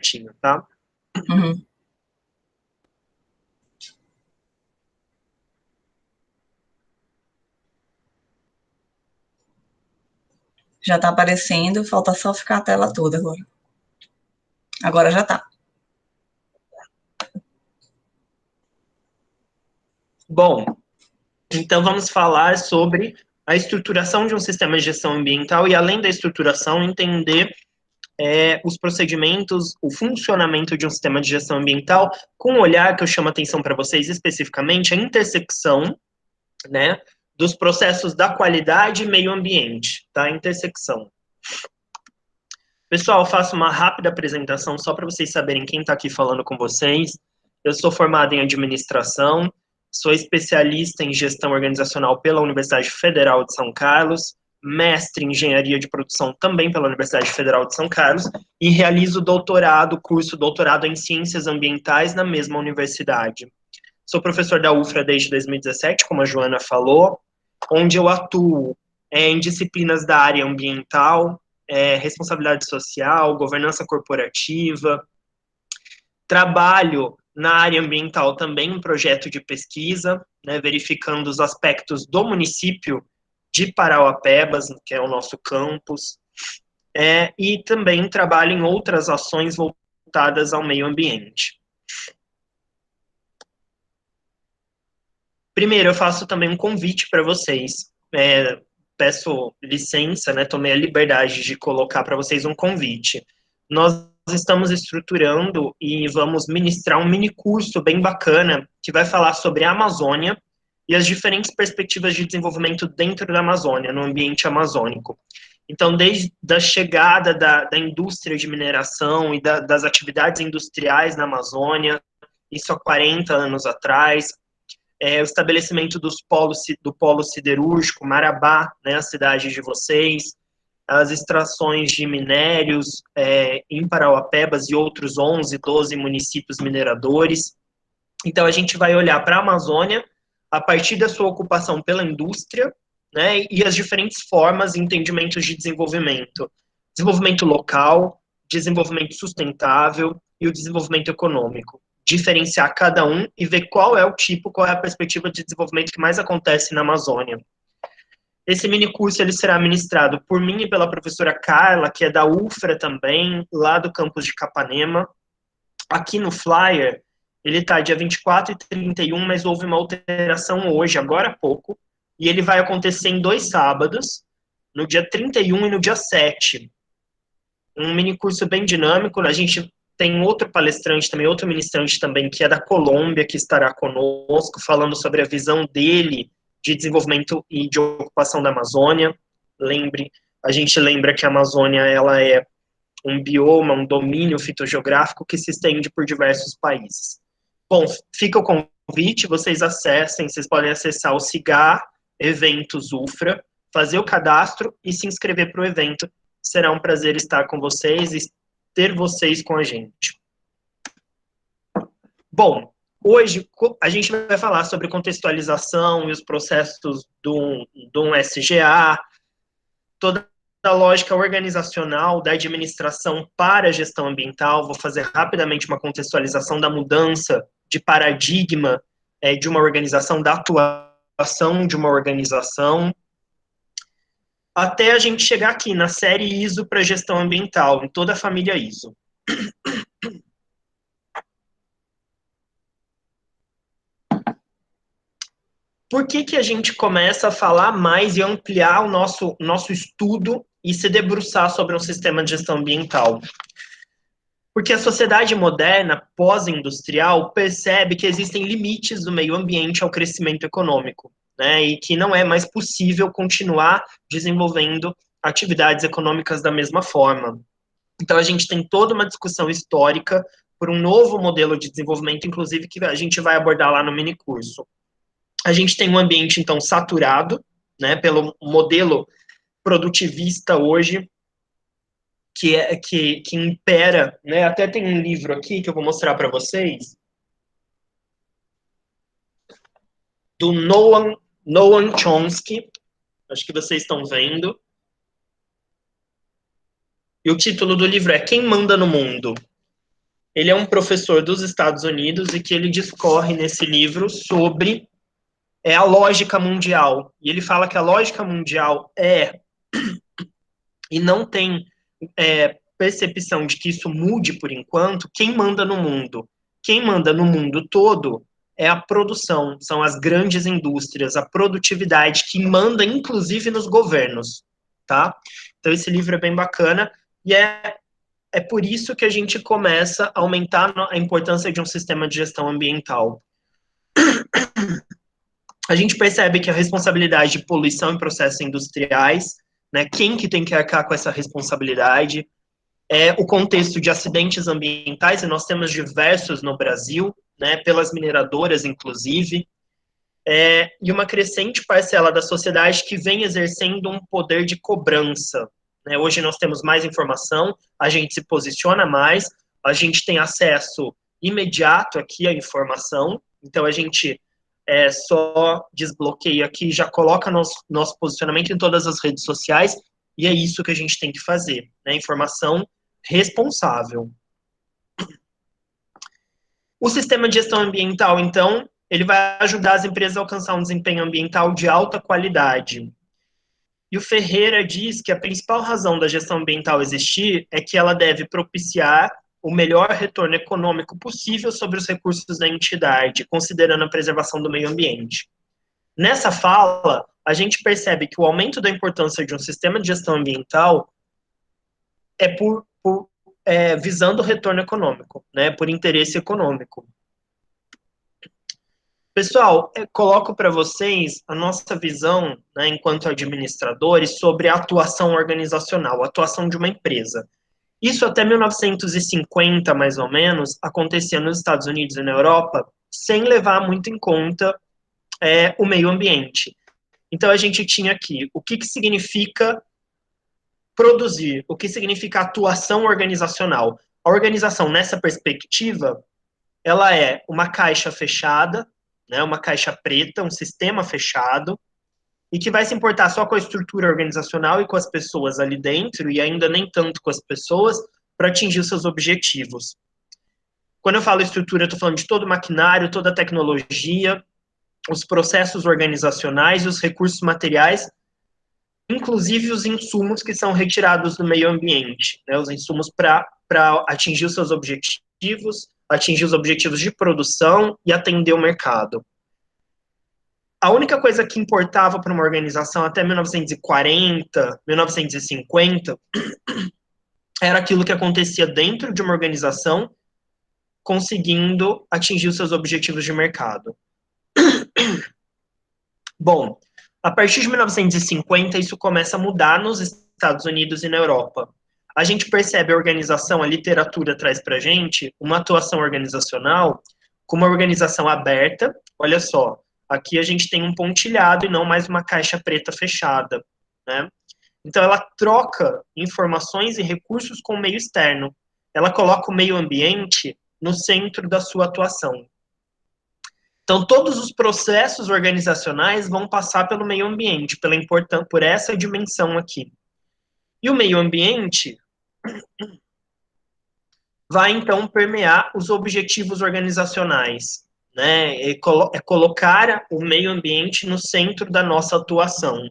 certinho, tá? Uhum. Já tá aparecendo, falta só ficar a tela toda agora. Agora já tá. Bom, então vamos falar sobre a estruturação de um sistema de gestão ambiental e, além da estruturação, entender os procedimentos, o funcionamento de um sistema de gestão ambiental, com um olhar que eu chamo a atenção para vocês especificamente, a intersecção, né, dos processos da qualidade e meio ambiente, tá? A intersecção. Pessoal, eu faço uma rápida apresentação só para vocês saberem quem está aqui falando com vocês. Eu sou formado em administração, sou especialista em gestão organizacional pela Universidade Federal de São Carlos, mestre em engenharia de produção também pela Universidade Federal de São Carlos e realizo curso doutorado em ciências ambientais na mesma universidade. Sou professor da UFRA desde 2017, como a Joana falou, onde eu atuo em disciplinas da área ambiental, responsabilidade social, governança corporativa. Trabalho na área ambiental também em projeto de pesquisa, né, verificando os aspectos do município de Parauapebas, que é o nosso campus, e também trabalho em outras ações voltadas ao meio ambiente. Primeiro, eu faço também um convite para vocês. Peço licença, né, tomei a liberdade de colocar para vocês um convite. Nós estamos estruturando e vamos ministrar um mini curso bem bacana que vai falar sobre a Amazônia e as diferentes perspectivas de desenvolvimento dentro da Amazônia, no ambiente amazônico. Então, desde a chegada da indústria de mineração e das atividades industriais na Amazônia, isso há 40 anos atrás, o estabelecimento do polo siderúrgico, Marabá, né, a cidade de vocês, as extrações de minérios em Parauapebas e outros 11, 12 municípios mineradores. Então, a gente vai olhar para a Amazônia a partir da sua ocupação pela indústria, né, e as diferentes formas e entendimentos de desenvolvimento. Desenvolvimento local, desenvolvimento sustentável e o desenvolvimento econômico. Diferenciar cada um e ver qual é o tipo, qual é a perspectiva de desenvolvimento que mais acontece na Amazônia. Esse mini curso ele será ministrado por mim e pela professora Carla, que é da UFRA também, lá do campus de Capanema. Aqui no flyer, ele está dia 24 e 31, mas houve uma alteração hoje, agora há pouco, e ele vai acontecer em 2 sábados, no dia 31 e no dia 7. Um mini curso bem dinâmico, a gente tem outro palestrante também, outro ministrante também, que é da Colômbia, que estará conosco, falando sobre a visão dele de desenvolvimento e de ocupação da Amazônia. A gente lembra que a Amazônia ela é um bioma, um domínio fitogeográfico que se estende por diversos países. Bom, fica o convite, vocês podem acessar o CIGAR Eventos UFRA, fazer o cadastro e se inscrever para o evento. Será um prazer estar com vocês e ter vocês com a gente. Bom, hoje a gente vai falar sobre contextualização e os processos do SGA, toda a lógica organizacional da administração para a gestão ambiental. Vou fazer rapidamente uma contextualização da mudança de paradigma de uma organização, da atuação de uma organização, até a gente chegar aqui na série ISO para gestão ambiental, em toda a família ISO. Por que a gente começa a falar mais e ampliar o nosso estudo e se debruçar sobre um sistema de gestão ambiental? Porque a sociedade moderna, pós-industrial, percebe que existem limites do meio ambiente ao crescimento econômico, né? E que não é mais possível continuar desenvolvendo atividades econômicas da mesma forma. Então, a gente tem toda uma discussão histórica por um novo modelo de desenvolvimento, inclusive, que a gente vai abordar lá no minicurso. A gente tem um ambiente, então, saturado, né, pelo modelo produtivista hoje, que impera, né? Até tem um livro aqui que eu vou mostrar para vocês, do Noam Chomsky, acho que vocês estão vendo. E o título do livro é Quem Manda no Mundo? ele é um professor dos Estados Unidos e que ele discorre nesse livro sobre a lógica mundial. E ele fala que a lógica mundial e não tem percepção de que isso mude por enquanto, quem manda no mundo? Quem manda no mundo todo é a produção, são as grandes indústrias, a produtividade, que manda inclusive nos governos, tá? Então esse livro é bem bacana, e é por isso que a gente começa a aumentar a importância de um sistema de gestão ambiental. A gente percebe que a responsabilidade de poluição em processos industriais, né, quem que tem que arcar com essa responsabilidade, o contexto de acidentes ambientais, e nós temos diversos no Brasil, né, pelas mineradoras, inclusive, e uma crescente parcela da sociedade que vem exercendo um poder de cobrança. Né? Hoje nós temos mais informação, a gente se posiciona mais, a gente tem acesso imediato aqui à informação, então a gente só desbloqueia aqui, já coloca nosso posicionamento em todas as redes sociais, e é isso que a gente tem que fazer, né? Informação responsável. O sistema de gestão ambiental, então, ele vai ajudar as empresas a alcançar um desempenho ambiental de alta qualidade. E o Ferreira diz que a principal razão da gestão ambiental existir é que ela deve propiciar o melhor retorno econômico possível sobre os recursos da entidade, considerando a preservação do meio ambiente. Nessa fala, a gente percebe que o aumento da importância de um sistema de gestão ambiental é visando o retorno econômico, né, por interesse econômico. Pessoal, coloco para vocês a nossa visão, né, enquanto administradores, sobre a atuação organizacional, a atuação de uma empresa. Isso até 1950, mais ou menos, acontecia nos Estados Unidos e na Europa, sem levar muito em conta o meio ambiente. Então, a gente tinha aqui o que significa produzir, o que significa atuação organizacional. A organização, nessa perspectiva, ela é uma caixa fechada, né, uma caixa preta, um sistema fechado, e que vai se importar só com a estrutura organizacional e com as pessoas ali dentro, e ainda nem tanto com as pessoas, para atingir os seus objetivos. Quando eu falo estrutura, eu estou falando de todo o maquinário, toda a tecnologia, os processos organizacionais, os recursos materiais, inclusive os insumos que são retirados do meio ambiente, né, os insumos para atingir os seus objetivos, atingir os objetivos de produção e atender o mercado. A única coisa que importava para uma organização até 1940, 1950, era aquilo que acontecia dentro de uma organização, conseguindo atingir os seus objetivos de mercado. Bom, a partir de 1950, isso começa a mudar nos Estados Unidos e na Europa. A gente percebe a organização, a literatura traz para a gente uma atuação organizacional como uma organização aberta. Olha só, aqui a gente tem um pontilhado e não mais uma caixa preta fechada, né? Então, ela troca informações e recursos com o meio externo. Ela coloca o meio ambiente no centro da sua atuação. Então, todos os processos organizacionais vão passar pelo meio ambiente, por essa dimensão aqui. E o meio ambiente vai, então, permear os objetivos organizacionais, né? É colocar o meio ambiente no centro da nossa atuação.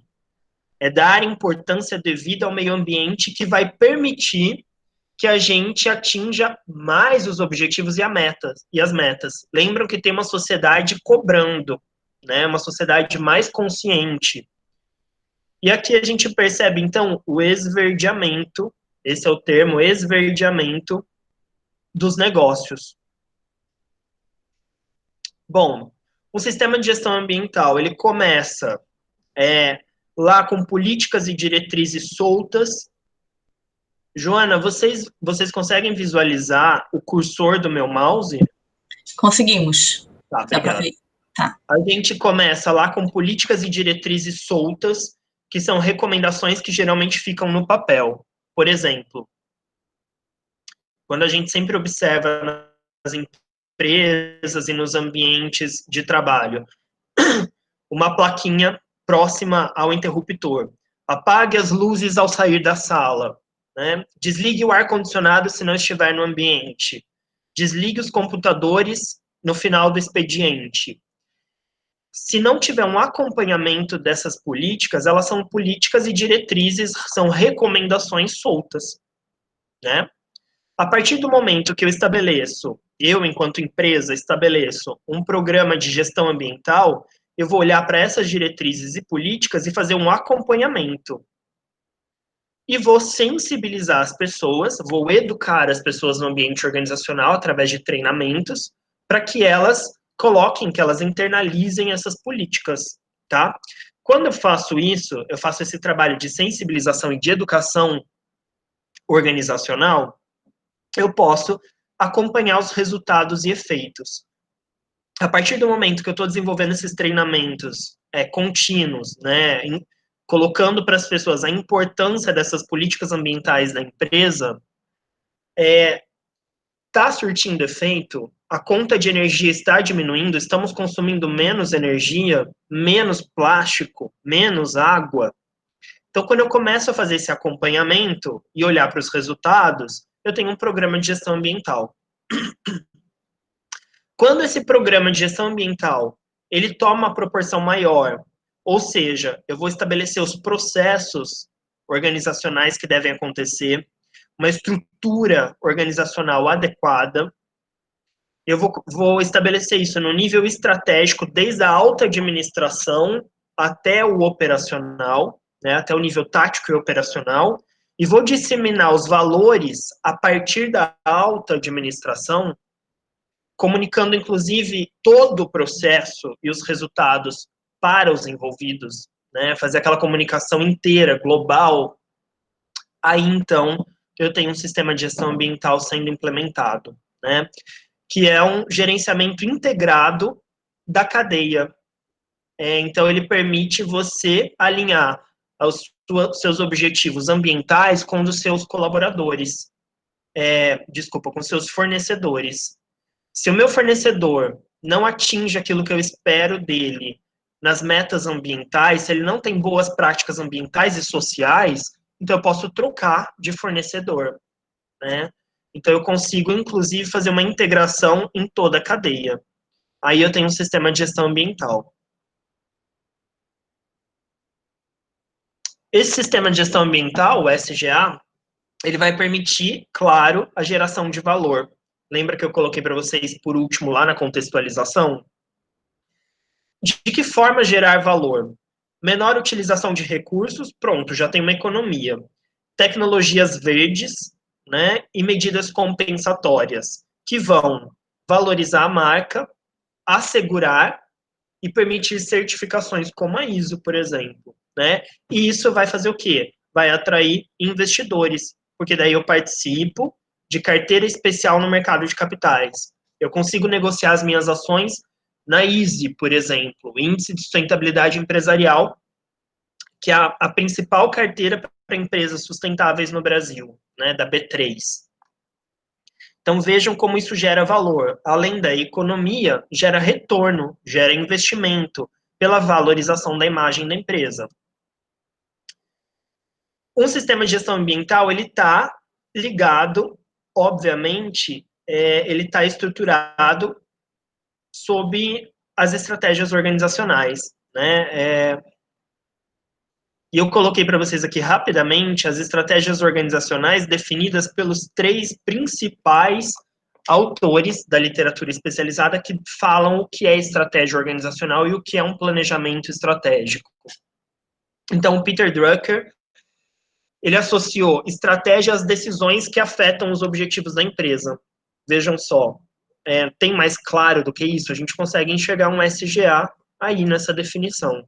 É dar importância devida ao meio ambiente que vai permitir que a gente atinja mais os objetivos e as metas. Lembram que tem uma sociedade cobrando, né? Uma sociedade mais consciente. E aqui a gente percebe, então, o esverdeamento, esse é o termo, esverdeamento dos negócios. Bom, o sistema de gestão ambiental, ele começa lá com políticas e diretrizes soltas. Joana, vocês conseguem visualizar o cursor do meu mouse? Conseguimos. Tá, obrigado. Tá. A gente começa lá com políticas e diretrizes soltas, que são recomendações que geralmente ficam no papel. Por exemplo, quando a gente sempre observa nas empresas e nos ambientes de trabalho, uma plaquinha próxima ao interruptor. Apague as luzes ao sair da sala. Né? Desligue o ar-condicionado se não estiver no ambiente. desligue os computadores no final do expediente. Se não tiver um acompanhamento dessas políticas, elas são políticas e diretrizes, são recomendações soltas, né? A partir do momento que eu, enquanto empresa, estabeleço um programa de gestão ambiental, eu vou olhar para essas diretrizes e políticas e fazer um acompanhamento. E vou sensibilizar as pessoas, vou educar as pessoas no ambiente organizacional através de treinamentos, para que elas coloquem, que elas internalizem essas políticas, tá? Quando eu faço isso, eu faço esse trabalho de sensibilização e de educação organizacional, eu posso acompanhar os resultados e efeitos. A partir do momento que eu estou desenvolvendo esses treinamentos contínuos, né, colocando para as pessoas a importância dessas políticas ambientais da empresa, está surtindo efeito, a conta de energia está diminuindo, estamos consumindo menos energia, menos plástico, menos água. Então, quando eu começo a fazer esse acompanhamento e olhar para os resultados, eu tenho um programa de gestão ambiental. Quando esse programa de gestão ambiental ele toma uma proporção maior, ou seja, eu vou estabelecer os processos organizacionais que devem acontecer, uma estrutura organizacional adequada, eu vou estabelecer isso no nível estratégico, desde a alta administração até o operacional, né, até o nível tático e operacional, e vou disseminar os valores a partir da alta administração, comunicando, inclusive, todo o processo e os resultados para os envolvidos, né, fazer aquela comunicação inteira, global. Aí, então, eu tenho um sistema de gestão ambiental sendo implementado, né, que é um gerenciamento integrado da cadeia. Então, ele permite você alinhar os seus objetivos ambientais com os seus colaboradores. Com seus fornecedores. Se o meu fornecedor não atinge aquilo que eu espero dele nas metas ambientais, se ele não tem boas práticas ambientais e sociais, então eu posso trocar de fornecedor, né? Então eu consigo, inclusive, fazer uma integração em toda a cadeia. Aí eu tenho um sistema de gestão ambiental. Esse sistema de gestão ambiental, o SGA, ele vai permitir, claro, a geração de valor. Lembra que eu coloquei para vocês, por último, lá na contextualização? De que forma gerar valor? Menor utilização de recursos, pronto, já tem uma economia. Tecnologias verdes, né, e medidas compensatórias, que vão valorizar a marca, assegurar e permitir certificações como a ISO, por exemplo, né? E isso vai fazer o quê? Vai atrair investidores, porque daí eu participo de carteira especial no mercado de capitais. Eu consigo negociar as minhas ações na ISE, por exemplo, Índice de Sustentabilidade Empresarial, que é a principal carteira para empresas sustentáveis no Brasil, né, da B3. Então vejam como isso gera valor. Além da economia, gera retorno, gera investimento pela valorização da imagem da empresa. Um sistema de gestão ambiental, ele está ligado, obviamente, ele está estruturado sob as estratégias organizacionais, né? E eu coloquei para vocês aqui rapidamente as estratégias organizacionais definidas pelos 3 principais autores da literatura especializada que falam o que é estratégia organizacional e o que é um planejamento estratégico. Então, o Peter Drucker, ele associou estratégia às decisões que afetam os objetivos da empresa. Vejam só, tem mais claro do que isso? A gente consegue enxergar um SGA aí nessa definição.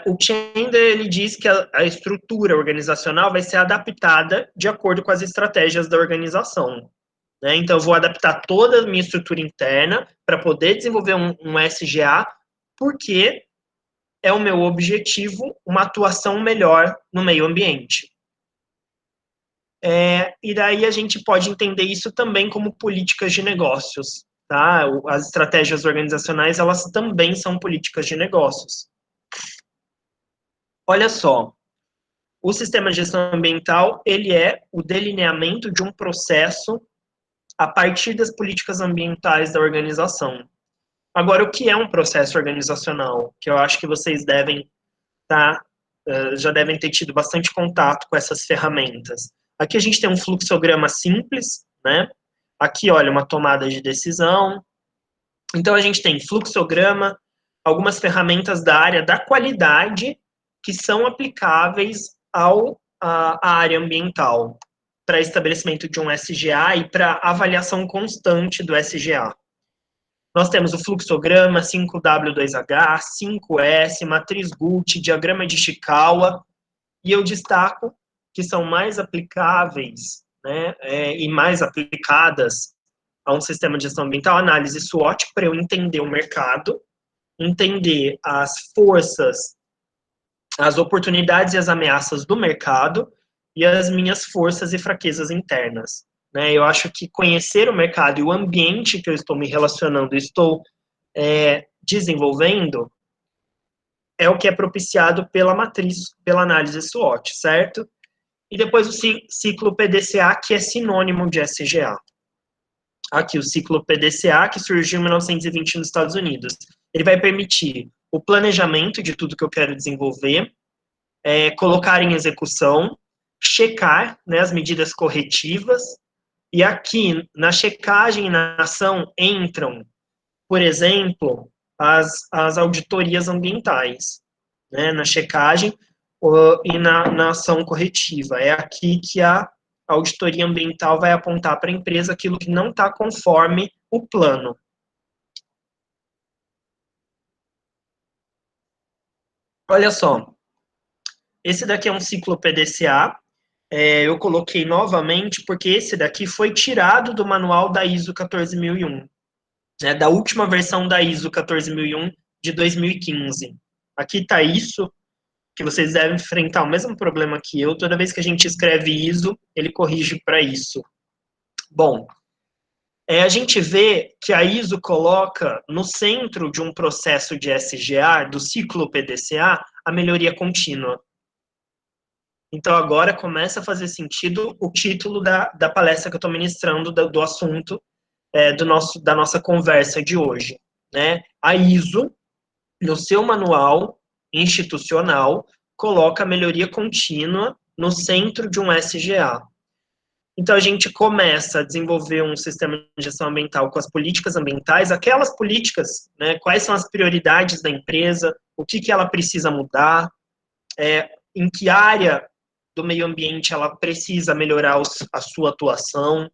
O Chandler, ele diz que a estrutura organizacional vai ser adaptada de acordo com as estratégias da organização, né? Então, eu vou adaptar toda a minha estrutura interna para poder desenvolver um SGA, porque é o meu objetivo uma atuação melhor no meio ambiente. E daí a gente pode entender isso também como políticas de negócios, tá? As estratégias organizacionais, elas também são políticas de negócios. Olha só, O sistema de gestão ambiental, ele é o delineamento de um processo a partir das políticas ambientais da organização. Agora, o que é um processo organizacional? Que eu acho que vocês devem já devem ter tido bastante contato com essas ferramentas. Aqui a gente tem um fluxograma simples, né? Aqui, olha, uma tomada de decisão. Então, a gente tem fluxograma, algumas ferramentas da área da qualidade que são aplicáveis à área ambiental, para estabelecimento de um SGA e para avaliação constante do SGA. Nós temos o fluxograma, 5W2H, 5S, matriz Guth, diagrama de Ishikawa, e eu destaco que são mais aplicáveis, né, e mais aplicadas a um sistema de gestão ambiental, análise SWOT, para eu entender o mercado, entender as forças, as oportunidades e as ameaças do mercado e as minhas forças e fraquezas internas. Né? Eu acho que conhecer o mercado e o ambiente que eu estou me relacionando, estou desenvolvendo, é o que é propiciado pela matriz, pela análise SWOT, certo? E depois o ciclo PDCA, que é sinônimo de SGA. Aqui, o ciclo PDCA, que surgiu em 1920 nos Estados Unidos. Ele vai permitir o planejamento de tudo que eu quero desenvolver, colocar em execução, checar, né, as medidas corretivas, e aqui, na checagem e na ação, entram, por exemplo, as auditorias ambientais, né, na checagem e na ação corretiva. É aqui que a auditoria ambiental vai apontar para a empresa aquilo que não está conforme o plano. Olha só, esse daqui é um ciclo PDCA, eu coloquei novamente porque esse daqui foi tirado do manual da ISO 14001, né, da última versão da ISO 14001 de 2015. Aqui está isso, que vocês devem enfrentar o mesmo problema que eu, toda vez que a gente escreve ISO, ele corrige para isso. Bom, a gente vê que a ISO coloca no centro de um processo de SGA, do ciclo PDCA, a melhoria contínua. Então, agora começa a fazer sentido o título da palestra que eu estou ministrando, do assunto da nossa conversa de hoje. Né? A ISO, no seu manual institucional, coloca a melhoria contínua no centro de um SGA. Então, a gente começa a desenvolver um sistema de gestão ambiental com as políticas ambientais, aquelas políticas, né, quais são as prioridades da empresa, o que ela precisa mudar, em que área do meio ambiente ela precisa melhorar a sua atuação,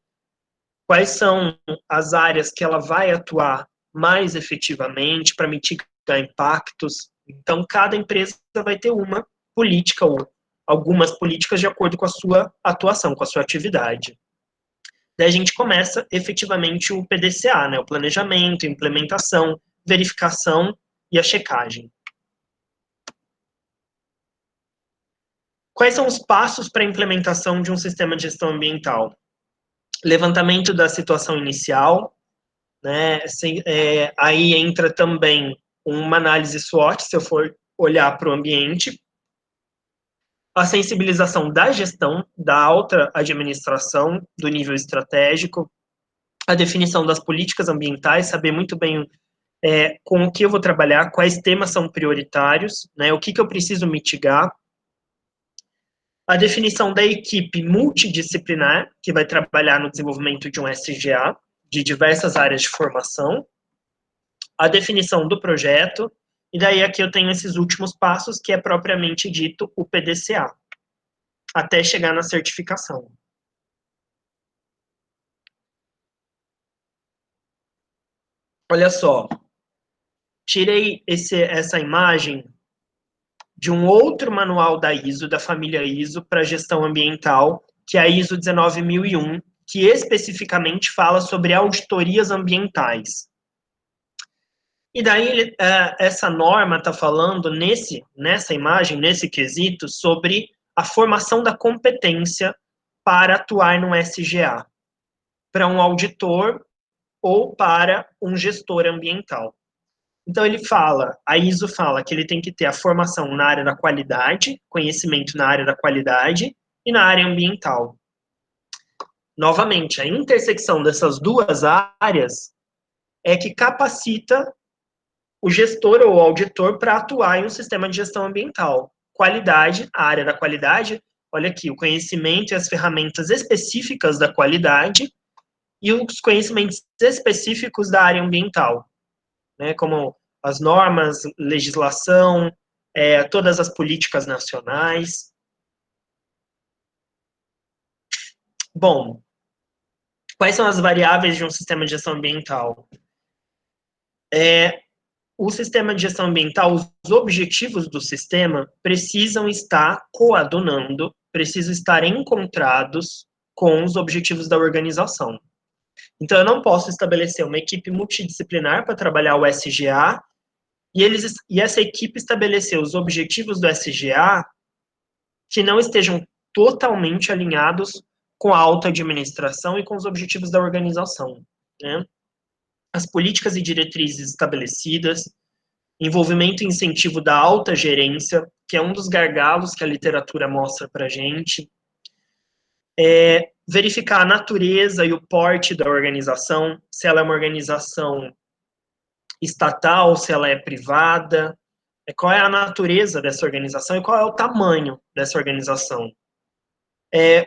quais são as áreas que ela vai atuar mais efetivamente para mitigar impactos. Então, cada empresa vai ter uma política ou algumas políticas de acordo com a sua atuação, com a sua atividade. Daí a gente começa efetivamente o PDCA, né, o planejamento, implementação, verificação e a checagem. Quais são os passos para a implementação de um sistema de gestão ambiental? Levantamento da situação inicial, né, aí entra também uma análise SWOT, se eu for olhar para o ambiente, a sensibilização da gestão, da alta administração, do nível estratégico, a definição das políticas ambientais, saber muito bem com o que eu vou trabalhar, quais temas são prioritários, né, o que eu preciso mitigar, a definição da equipe multidisciplinar, que vai trabalhar no desenvolvimento de um SGA, de diversas áreas de formação, a definição do projeto, e daí aqui eu tenho esses últimos passos, que é propriamente dito o PDCA, até chegar na certificação. Olha só, tirei essa imagem de um outro manual da ISO, da família ISO, para gestão ambiental, que é a ISO 19001, que especificamente fala sobre auditorias ambientais. E daí, essa norma está falando, nessa imagem, nesse quesito, sobre a formação da competência para atuar no SGA, para um auditor ou para um gestor ambiental. Então, a ISO fala que ele tem que ter a formação na área da qualidade, conhecimento na área da qualidade e na área ambiental. Novamente, a intersecção dessas duas áreas é que capacita o gestor ou o auditor para atuar em um sistema de gestão ambiental. Qualidade, a área da qualidade, olha aqui, o conhecimento e as ferramentas específicas da qualidade e os conhecimentos específicos da área ambiental, né, como as normas, legislação, todas as políticas nacionais. Bom, quais são as variáveis de um sistema de gestão ambiental? O sistema de gestão ambiental, os objetivos do sistema precisam estar coadunando, precisam estar encontrados com os objetivos da organização. Então, eu não posso estabelecer uma equipe multidisciplinar para trabalhar o SGA e essa equipe estabelecer os objetivos do SGA que não estejam totalmente alinhados com a alta administração e com os objetivos da organização, né? As políticas e diretrizes estabelecidas, envolvimento e incentivo da alta gerência, que é um dos gargalos que a literatura mostra para a gente, verificar a natureza e o porte da organização, se ela é uma organização estatal, se ela é privada, qual é a natureza dessa organização e qual é o tamanho dessa organização.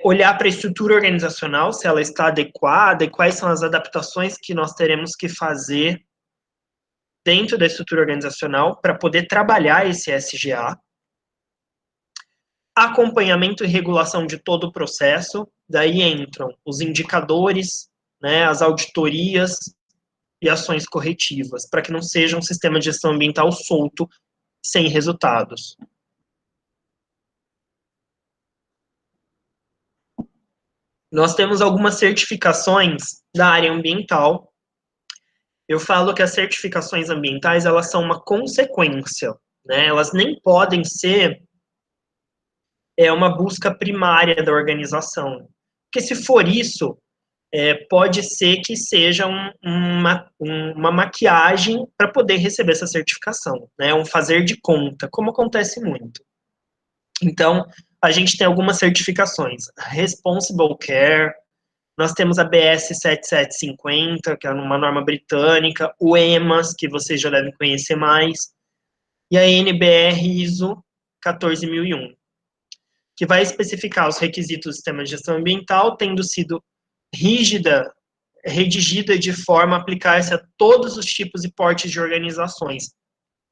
Olhar para a estrutura organizacional, se ela está adequada e quais são as adaptações que nós teremos que fazer dentro da estrutura organizacional para poder trabalhar esse SGA. Acompanhamento e regulação de todo o processo, daí entram os indicadores, né, as auditorias e ações corretivas, para que não seja um sistema de gestão ambiental solto, sem resultados. Nós temos algumas certificações da área ambiental. Eu falo que as certificações ambientais, elas são uma consequência, né? Elas nem podem ser uma busca primária da organização. Porque se for isso, pode ser que seja uma maquiagem para poder receber essa certificação, né? Um fazer de conta, como acontece muito. Então, a gente tem algumas certificações. Responsible Care, nós temos a BS 7750, que é uma norma britânica, o EMAS, que vocês já devem conhecer mais, e a NBR ISO 14001, que vai especificar os requisitos do sistema de gestão ambiental, tendo sido redigida de forma a aplicar-se a todos os tipos e portes de organizações.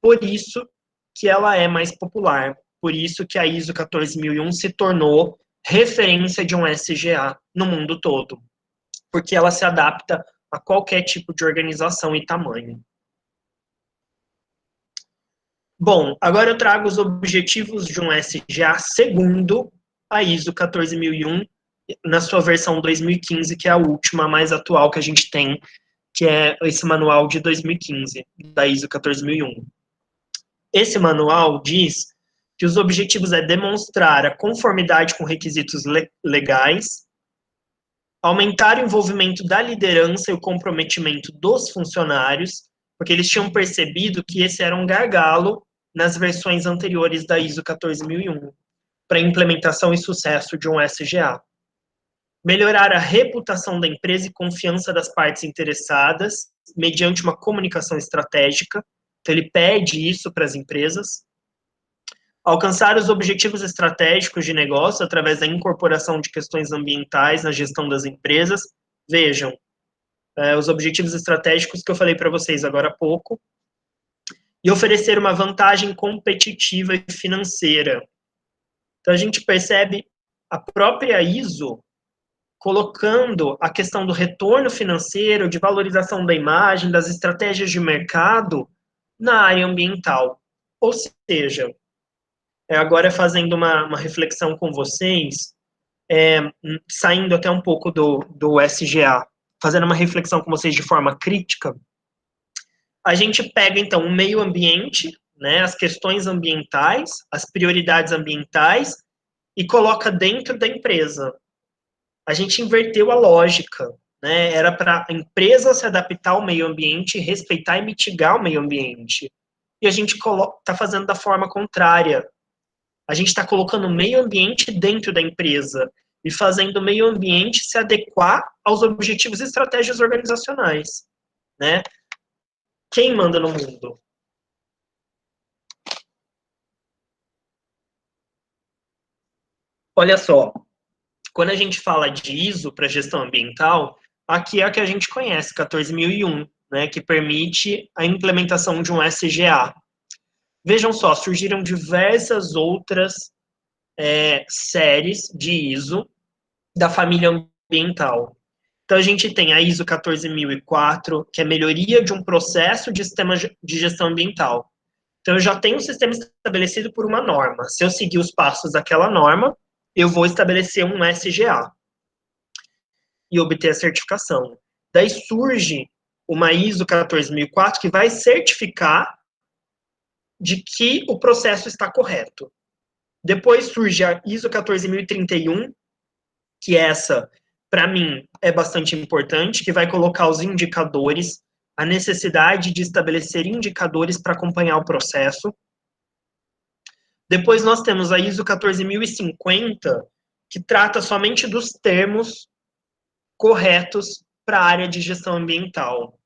Por isso que ela é mais popular, por isso que a ISO 14001 se tornou referência de um SGA no mundo todo, porque ela se adapta a qualquer tipo de organização e tamanho. Bom, agora eu trago os objetivos de um SGA segundo a ISO 14001, na sua versão 2015, que é a última, mais atual que a gente tem, que é esse manual de 2015, da ISO 14001. Esse manual diz que os objetivos é demonstrar a conformidade com requisitos legais, aumentar o envolvimento da liderança e o comprometimento dos funcionários, porque eles tinham percebido que esse era um gargalo nas versões anteriores da ISO 14001, para implementação e sucesso de um SGA. Melhorar a reputação da empresa e confiança das partes interessadas, mediante uma comunicação estratégica. Então, ele pede isso para as empresas. Alcançar os objetivos estratégicos de negócio através da incorporação de questões ambientais na gestão das empresas. Vejam, os objetivos estratégicos que eu falei para vocês agora há pouco. E oferecer uma vantagem competitiva e financeira. Então, a gente percebe a própria ISO colocando a questão do retorno financeiro, de valorização da imagem, das estratégias de mercado na área ambiental. Ou seja, agora fazendo uma reflexão com vocês, saindo até um pouco do SGA, fazendo uma reflexão com vocês de forma crítica, a gente pega, então, o meio ambiente, né, as questões ambientais, as prioridades ambientais, e coloca dentro da empresa. A gente inverteu a lógica, né? Era para a empresa se adaptar ao meio ambiente, respeitar e mitigar o meio ambiente. E a gente está fazendo da forma contrária. A gente está colocando o meio ambiente dentro da empresa e fazendo o meio ambiente se adequar aos objetivos e estratégias organizacionais, né? Quem manda no mundo? Olha só, quando a gente fala de ISO para gestão ambiental, aqui é a que a gente conhece, 14001, né, que permite a implementação de um SGA. Vejam só, surgiram diversas outras séries de ISO da família ambiental. Então, a gente tem a ISO 14004, que é melhoria de um processo de sistema de gestão ambiental. Então, eu já tenho um sistema estabelecido por uma norma. Se eu seguir os passos daquela norma, eu vou estabelecer um SGA e obter a certificação. Daí surge uma ISO 14004 que vai certificar de que o processo está correto. Depois surge a ISO 14031, que essa, para mim, é bastante importante, que vai colocar os indicadores, a necessidade de estabelecer indicadores para acompanhar o processo. Depois nós temos a ISO 14050, que trata somente dos termos corretos para a área de gestão ambiental.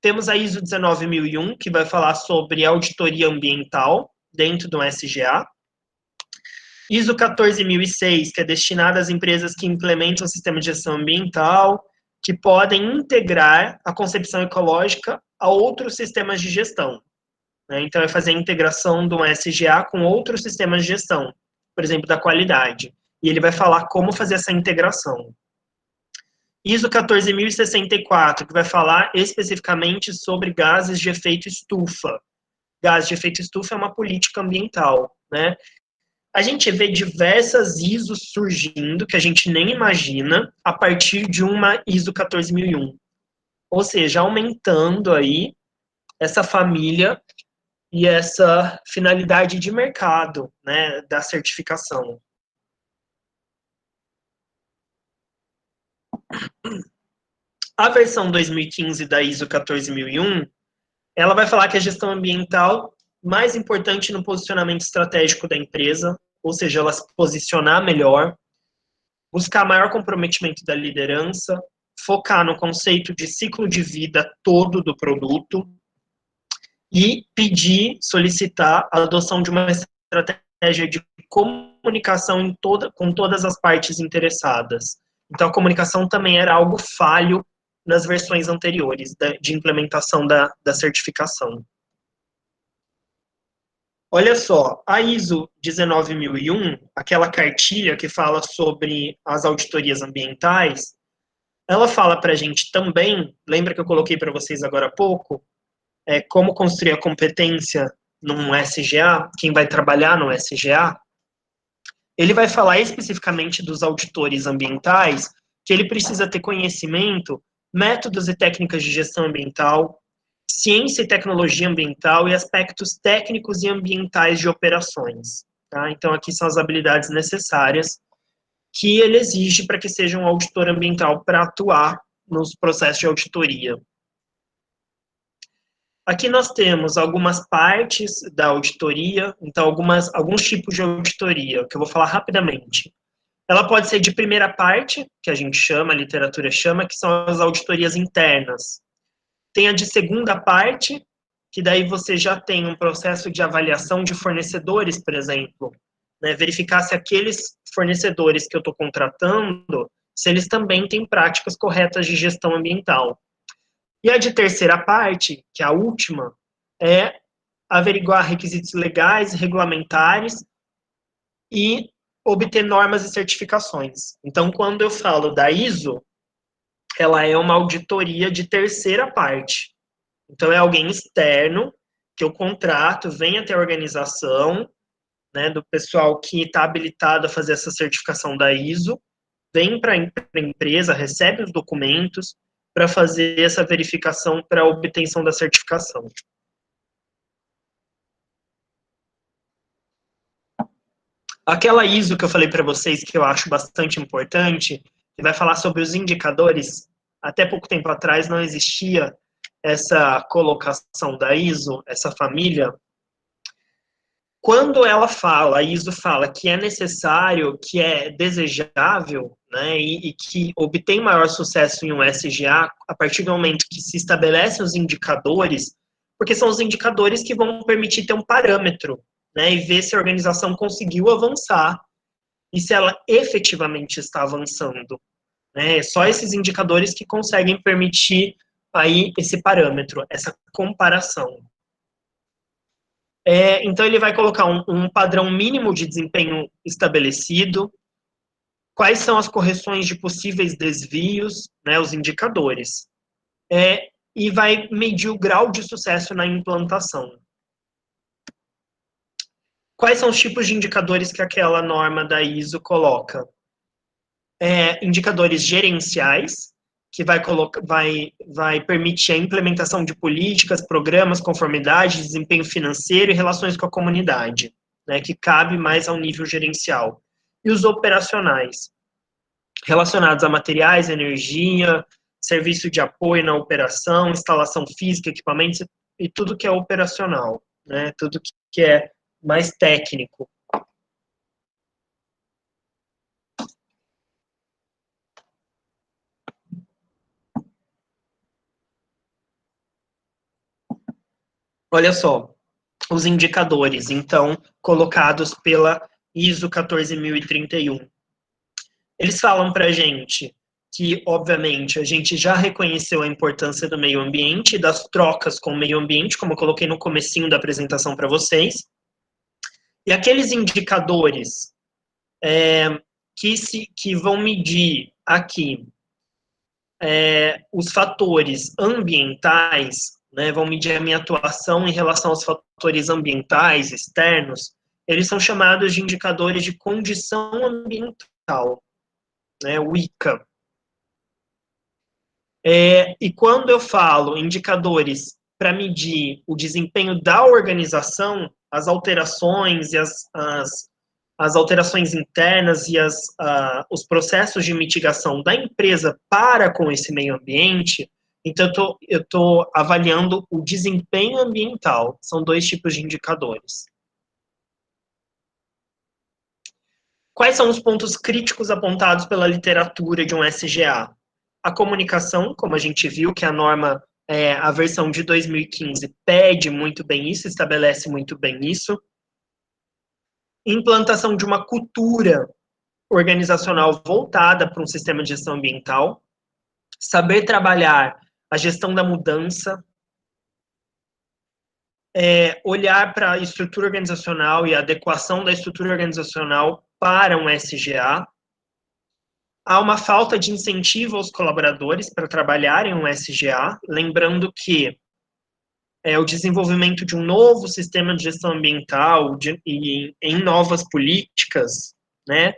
Temos a ISO 19001, que vai falar sobre auditoria ambiental dentro do SGA. ISO 14006, que é destinada às empresas que implementam o sistema de gestão ambiental, que podem integrar a concepção ecológica a outros sistemas de gestão. Né? Então, é fazer a integração do SGA com outros sistemas de gestão, por exemplo, da qualidade. E ele vai falar como fazer essa integração. ISO 14064, que vai falar especificamente sobre gases de efeito estufa. Gases de efeito estufa é uma política ambiental, né? A gente vê diversas ISOs surgindo que a gente nem imagina a partir de uma ISO 14001. Ou seja, aumentando aí essa família e essa finalidade de mercado, né, da certificação. A versão 2015 da ISO 14001, ela vai falar que a gestão ambiental mais importante no posicionamento estratégico da empresa, ou seja, ela se posicionar melhor, buscar maior comprometimento da liderança, focar no conceito de ciclo de vida todo do produto e pedir, solicitar a adoção de uma estratégia de comunicação com todas as partes interessadas. Então, a comunicação também era algo falho nas versões anteriores de implementação da certificação. Olha só, a ISO 19001, aquela cartilha que fala sobre as auditorias ambientais, ela fala para a gente também, lembra que eu coloquei para vocês agora há pouco, como construir a competência num SGA, quem vai trabalhar no SGA, ele vai falar especificamente dos auditores ambientais, que ele precisa ter conhecimento, métodos e técnicas de gestão ambiental, ciência e tecnologia ambiental e aspectos técnicos e ambientais de operações. Tá? Então, aqui são as habilidades necessárias que ele exige para que seja um auditor ambiental para atuar nos processos de auditoria. Aqui nós temos algumas partes da auditoria, então alguns tipos de auditoria, que eu vou falar rapidamente. Ela pode ser de primeira parte, que a gente chama, a literatura chama, que são as auditorias internas. Tem a de segunda parte, que daí você já tem um processo de avaliação de fornecedores, por exemplo, né? Verificar se aqueles fornecedores que eu estou contratando, se eles também têm práticas corretas de gestão ambiental. E a de terceira parte, que é a última, é averiguar requisitos legais, regulamentares e obter normas e certificações. Então, quando eu falo da ISO, ela é uma auditoria de terceira parte. Então, é alguém externo que eu contrato, vem até a organização, né, do pessoal que está habilitado a fazer essa certificação da ISO, vem para a empresa, recebe os documentos para fazer essa verificação para a obtenção da certificação. Aquela ISO que eu falei para vocês que eu acho bastante importante, que vai falar sobre os indicadores, até pouco tempo atrás não existia essa colocação da ISO, essa família. Quando ela fala, a ISO fala que é necessário, que é desejável, né, e que obtém maior sucesso em um SGA a partir do momento que se estabelecem os indicadores, porque são os indicadores que vão permitir ter um parâmetro, né, e ver se a organização conseguiu avançar e se ela efetivamente está avançando. Né, só esses indicadores que conseguem permitir aí esse parâmetro, essa comparação. Então, ele vai colocar um padrão mínimo de desempenho estabelecido, quais são as correções de possíveis desvios, né, os indicadores, e vai medir o grau de sucesso na implantação. Quais são os tipos de indicadores que aquela norma da ISO coloca? Indicadores gerenciais, que vai permitir a implementação de políticas, programas, conformidade, desempenho financeiro e relações com a comunidade, né, que cabe mais ao nível gerencial. E os operacionais, relacionados a materiais, energia, serviço de apoio na operação, instalação física, equipamentos e tudo que é operacional, né, tudo que é mais técnico. Olha só, os indicadores, então, colocados pela ISO 14031. Eles falam para a gente que, obviamente, a gente já reconheceu a importância do meio ambiente, das trocas com o meio ambiente, como eu coloquei no comecinho da apresentação para vocês. E aqueles indicadores que vão medir aqui os fatores ambientais, né, vão medir a minha atuação em relação aos fatores ambientais externos, eles são chamados de indicadores de condição ambiental, né, o ICA. E quando eu falo indicadores para medir o desempenho da organização, as alterações e as alterações internas e os processos de mitigação da empresa para com esse meio ambiente, então eu estou avaliando o desempenho ambiental. São dois tipos de indicadores. Quais são os pontos críticos apontados pela literatura de um SGA? A comunicação, como a gente viu, que a norma, a versão de 2015, pede muito bem isso, estabelece muito bem isso. Implantação de uma cultura organizacional voltada para um sistema de gestão ambiental. Saber trabalhar a gestão da mudança. Olhar para a estrutura organizacional e a adequação da estrutura organizacional para um SGA. Há uma falta de incentivo aos colaboradores para trabalharem um SGA, lembrando que o desenvolvimento de um novo sistema de gestão ambiental e em novas políticas, né,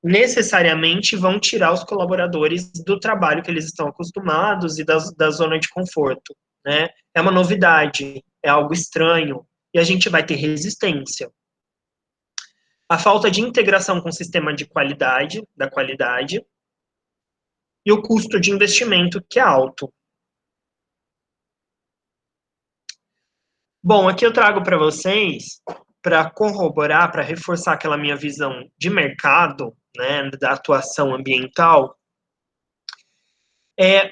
necessariamente vão tirar os colaboradores do trabalho que eles estão acostumados e da zona de conforto, né? É uma novidade, é algo estranho, e a gente vai ter resistência. A falta de integração com o sistema da qualidade, e o custo de investimento, que é alto. Bom, aqui eu trago para vocês, para corroborar, para reforçar aquela minha visão de mercado, né, da atuação ambiental,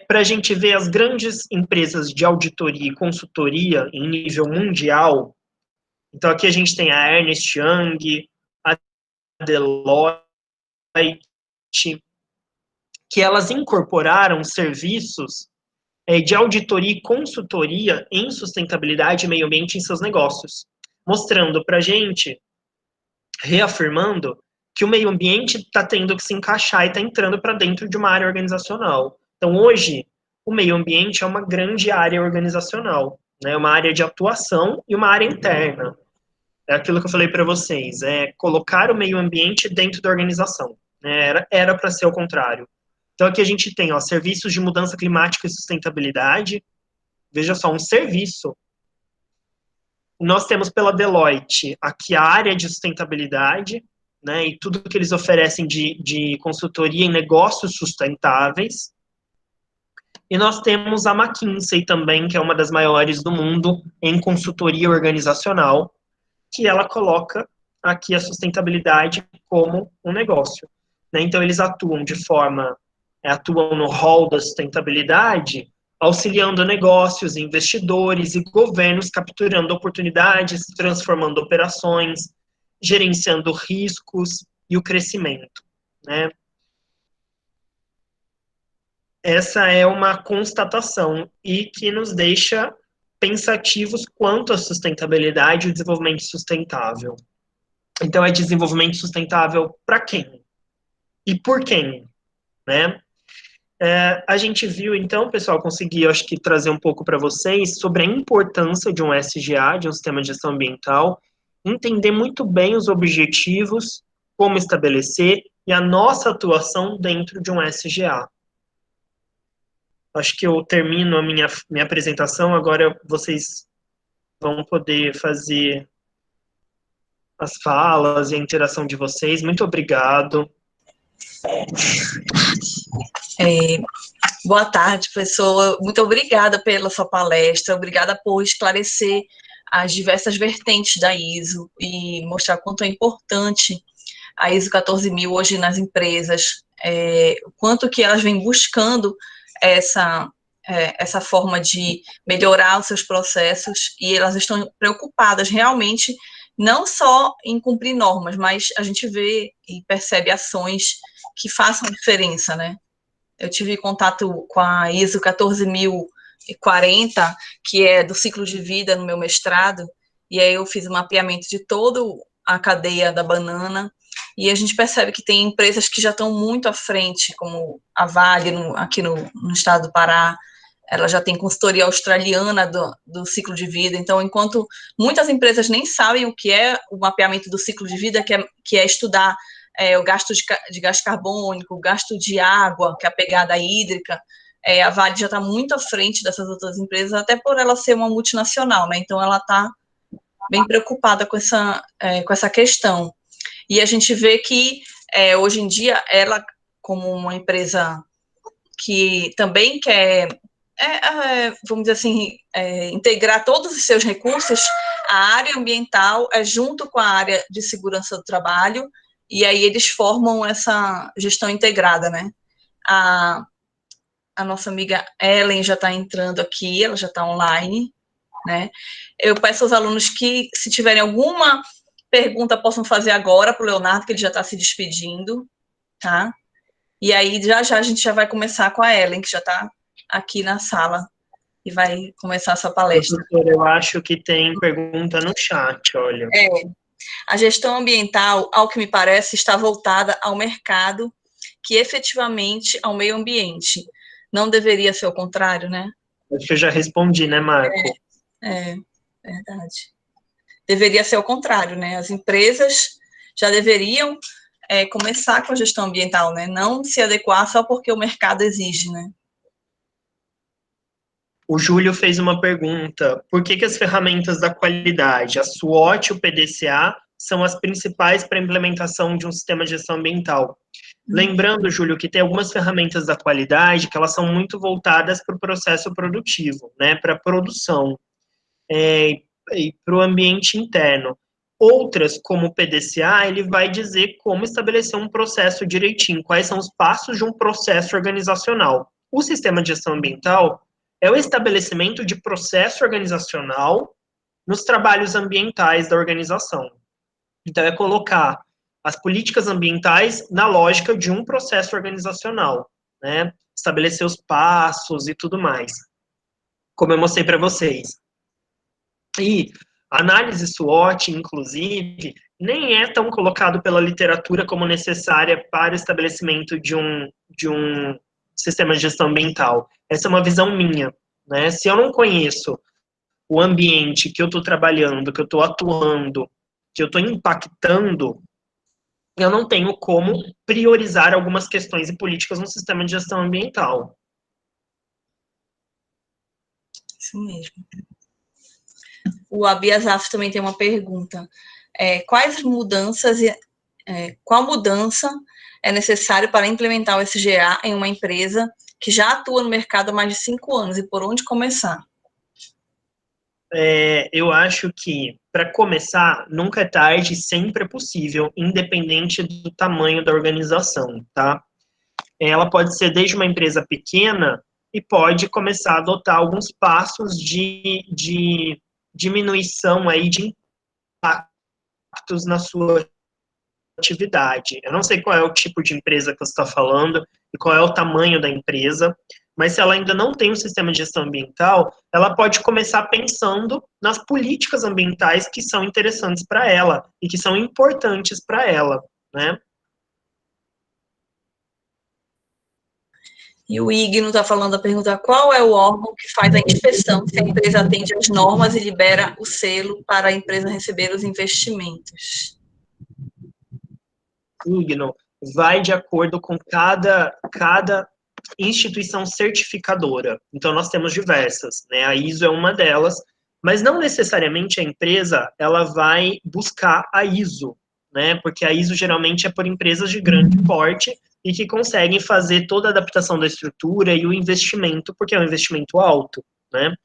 para a gente ver as grandes empresas de auditoria e consultoria em nível mundial. Então, aqui a gente tem a Ernst Young, a Deloitte, que elas incorporaram serviços de auditoria e consultoria em sustentabilidade e meio ambiente em seus negócios, mostrando para a gente, reafirmando, que o meio ambiente está tendo que se encaixar e está entrando para dentro de uma área organizacional. Então, hoje, o meio ambiente é uma grande área organizacional, né? Uma área de atuação e uma área interna. É aquilo que eu falei para vocês, colocar o meio ambiente dentro da organização. Né? Era para ser o contrário. Então, aqui a gente tem serviços de mudança climática e sustentabilidade. Veja só, um serviço. Nós temos pela Deloitte aqui a área de sustentabilidade, né, e tudo que eles oferecem de consultoria em negócios sustentáveis. E nós temos a McKinsey também, que é uma das maiores do mundo em consultoria organizacional, que ela coloca aqui a sustentabilidade como um negócio, né? Então, eles atuam no rol da sustentabilidade, auxiliando negócios, investidores e governos, capturando oportunidades, transformando operações, gerenciando riscos e o crescimento, né? Essa é uma constatação e que nos deixa pensativos quanto à sustentabilidade e o desenvolvimento sustentável. Então, é desenvolvimento sustentável para quem? E por quem? Né? A gente viu, então, pessoal, consegui, acho que, trazer um pouco para vocês sobre a importância de um SGA, de um sistema de gestão ambiental, entender muito bem os objetivos, como estabelecer e a nossa atuação dentro de um SGA. Acho que eu termino a minha apresentação, agora vocês vão poder fazer as falas e a interação de vocês. Muito obrigado. Boa tarde, pessoa. Muito obrigada pela sua palestra, obrigada por esclarecer as diversas vertentes da ISO e mostrar quanto é importante a ISO 14000 hoje nas empresas, o quanto que elas vêm buscando essa forma de melhorar os seus processos, e elas estão preocupadas realmente não só em cumprir normas, mas a gente vê e percebe ações que façam diferença, né? Eu tive contato com a ISO 14040, que é do ciclo de vida no meu mestrado, e aí eu fiz um mapeamento de toda a cadeia da banana, e a gente percebe que tem empresas que já estão muito à frente, como a Vale, aqui no estado do Pará, ela já tem consultoria australiana do ciclo de vida. Então, enquanto muitas empresas nem sabem o que é o mapeamento do ciclo de vida, que é estudar o gasto de gás carbônico, o gasto de água, que é a pegada hídrica, a Vale já está muito à frente dessas outras empresas, até por ela ser uma multinacional, né? Então, ela está bem preocupada com essa questão. E a gente vê que, hoje em dia, ela, como uma empresa que também quer, vamos dizer assim, integrar todos os seus recursos, a área ambiental é junto com a área de segurança do trabalho, e aí eles formam essa gestão integrada, né? A nossa amiga Ellen já está entrando aqui, ela já está online, né? Eu peço aos alunos que, se tiverem alguma pergunta, possam fazer agora para o Leonardo, que ele já está se despedindo, tá? E aí, já a gente já vai começar com a Ellen, que já está aqui na sala, e vai começar a sua palestra. Professora, eu acho que tem pergunta no chat, olha. A gestão ambiental, ao que me parece, está voltada ao mercado que efetivamente ao meio ambiente. Não deveria ser o contrário, né? Acho que eu já respondi, né, Marco? Verdade. Deveria ser o contrário, né? As empresas já deveriam começar com a gestão ambiental, né? Não se adequar só porque o mercado exige, né? O Júlio fez uma pergunta: por que as ferramentas da qualidade, a SWOT e o PDCA, são as principais para a implementação de um sistema de gestão ambiental? Lembrando, Júlio, que tem algumas ferramentas da qualidade que elas são muito voltadas para o processo produtivo, né, para a produção e para o ambiente interno. Outras, como o PDCA, ele vai dizer como estabelecer um processo direitinho, quais são os passos de um processo organizacional. O sistema de gestão ambiental é o estabelecimento de processo organizacional nos trabalhos ambientais da organização. Então, é colocar as políticas ambientais na lógica de um processo organizacional, né? Estabelecer os passos e tudo mais, como eu mostrei para vocês. E análise SWOT, inclusive, nem é tão colocado pela literatura como necessária para o estabelecimento de um sistema de gestão ambiental. Essa é uma visão minha, né? Se eu não conheço o ambiente que eu estou trabalhando, que eu estou atuando, que eu estou impactando, eu não tenho como priorizar algumas questões e políticas no sistema de gestão ambiental. Isso mesmo. O Abiasaf também tem uma pergunta. Quais mudanças, qual mudança é necessário para implementar o SGA em uma empresa que já atua no mercado há mais de 5 anos e por onde começar? Eu acho que, para começar, nunca é tarde, sempre é possível, independente do tamanho da organização, tá? Ela pode ser desde uma empresa pequena e pode começar a adotar alguns passos de diminuição aí de impactos na sua atividade. Eu não sei qual é o tipo de empresa que você está falando e qual é o tamanho da empresa, mas se ela ainda não tem um sistema de gestão ambiental, ela pode começar pensando nas políticas ambientais que são interessantes para ela e que são importantes para ela, né? E o Igno está falando a pergunta: qual é o órgão que faz a inspeção se a empresa atende às normas e libera o selo para a empresa receber os investimentos? Signo vai de acordo com cada instituição certificadora. Então, nós temos diversas, né? A ISO é uma delas, mas não necessariamente a empresa ela vai buscar a ISO, né? Porque a ISO geralmente é por empresas de grande porte e que conseguem fazer toda a adaptação da estrutura e o investimento, porque é um investimento alto, né?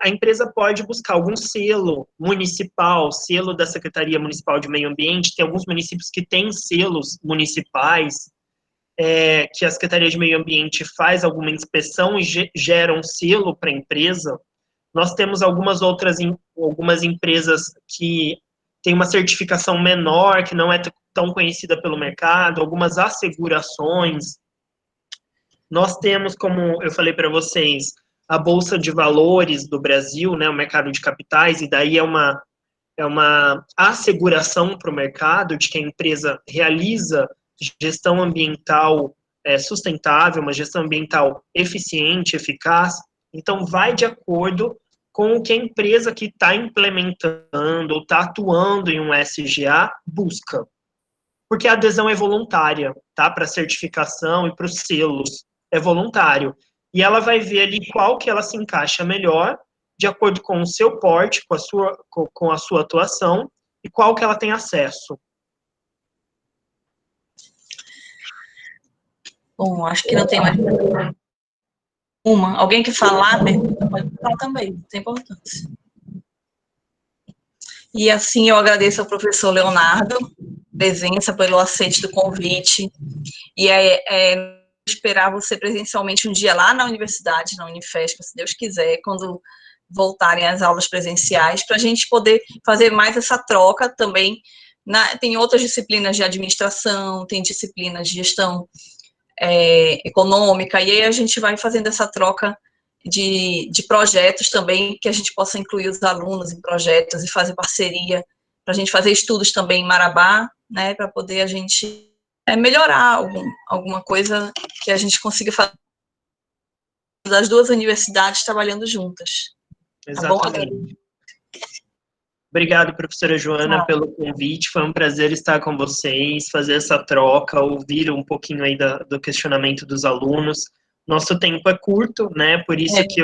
A empresa pode buscar algum selo municipal, selo da Secretaria Municipal de Meio Ambiente. Tem alguns municípios que têm selos municipais, que a Secretaria de Meio Ambiente faz alguma inspeção e gera um selo para a empresa. Nós temos algumas empresas que têm uma certificação menor, que não é tão conhecida pelo mercado, algumas assegurações. Nós temos, como eu falei para vocês, a Bolsa de Valores do Brasil, né, o mercado de capitais, e daí é uma asseguração para o mercado de que a empresa realiza gestão ambiental sustentável, uma gestão ambiental eficiente, eficaz. Então, vai de acordo com o que a empresa que está implementando ou está atuando em um SGA busca. Porque a adesão é voluntária, tá? Para certificação e para os selos é voluntário. E ela vai ver ali qual que ela se encaixa melhor, de acordo com o seu porte, com a sua atuação, e qual que ela tem acesso. Bom, acho que não tem mais uma. Alguém que falar, pode falar também, não tem importância. E assim eu agradeço ao professor Leonardo, presença, pelo aceite do convite. E esperar você presencialmente um dia lá na universidade, na Unifesp, se Deus quiser, quando voltarem as aulas presenciais, para a gente poder fazer mais essa troca também. Tem outras disciplinas de administração, tem disciplinas de gestão econômica, e aí a gente vai fazendo essa troca de projetos também, que a gente possa incluir os alunos em projetos e fazer parceria, para a gente fazer estudos também em Marabá, né, para poder a gente melhorar alguma coisa que a gente consiga fazer das duas universidades trabalhando juntas. Tá bom? Exatamente. Obrigado, professora Joana, Tchau. pelo convite. Foi um prazer estar com vocês, fazer essa troca, ouvir um pouquinho aí do questionamento dos alunos. Nosso tempo é curto, né? Por isso que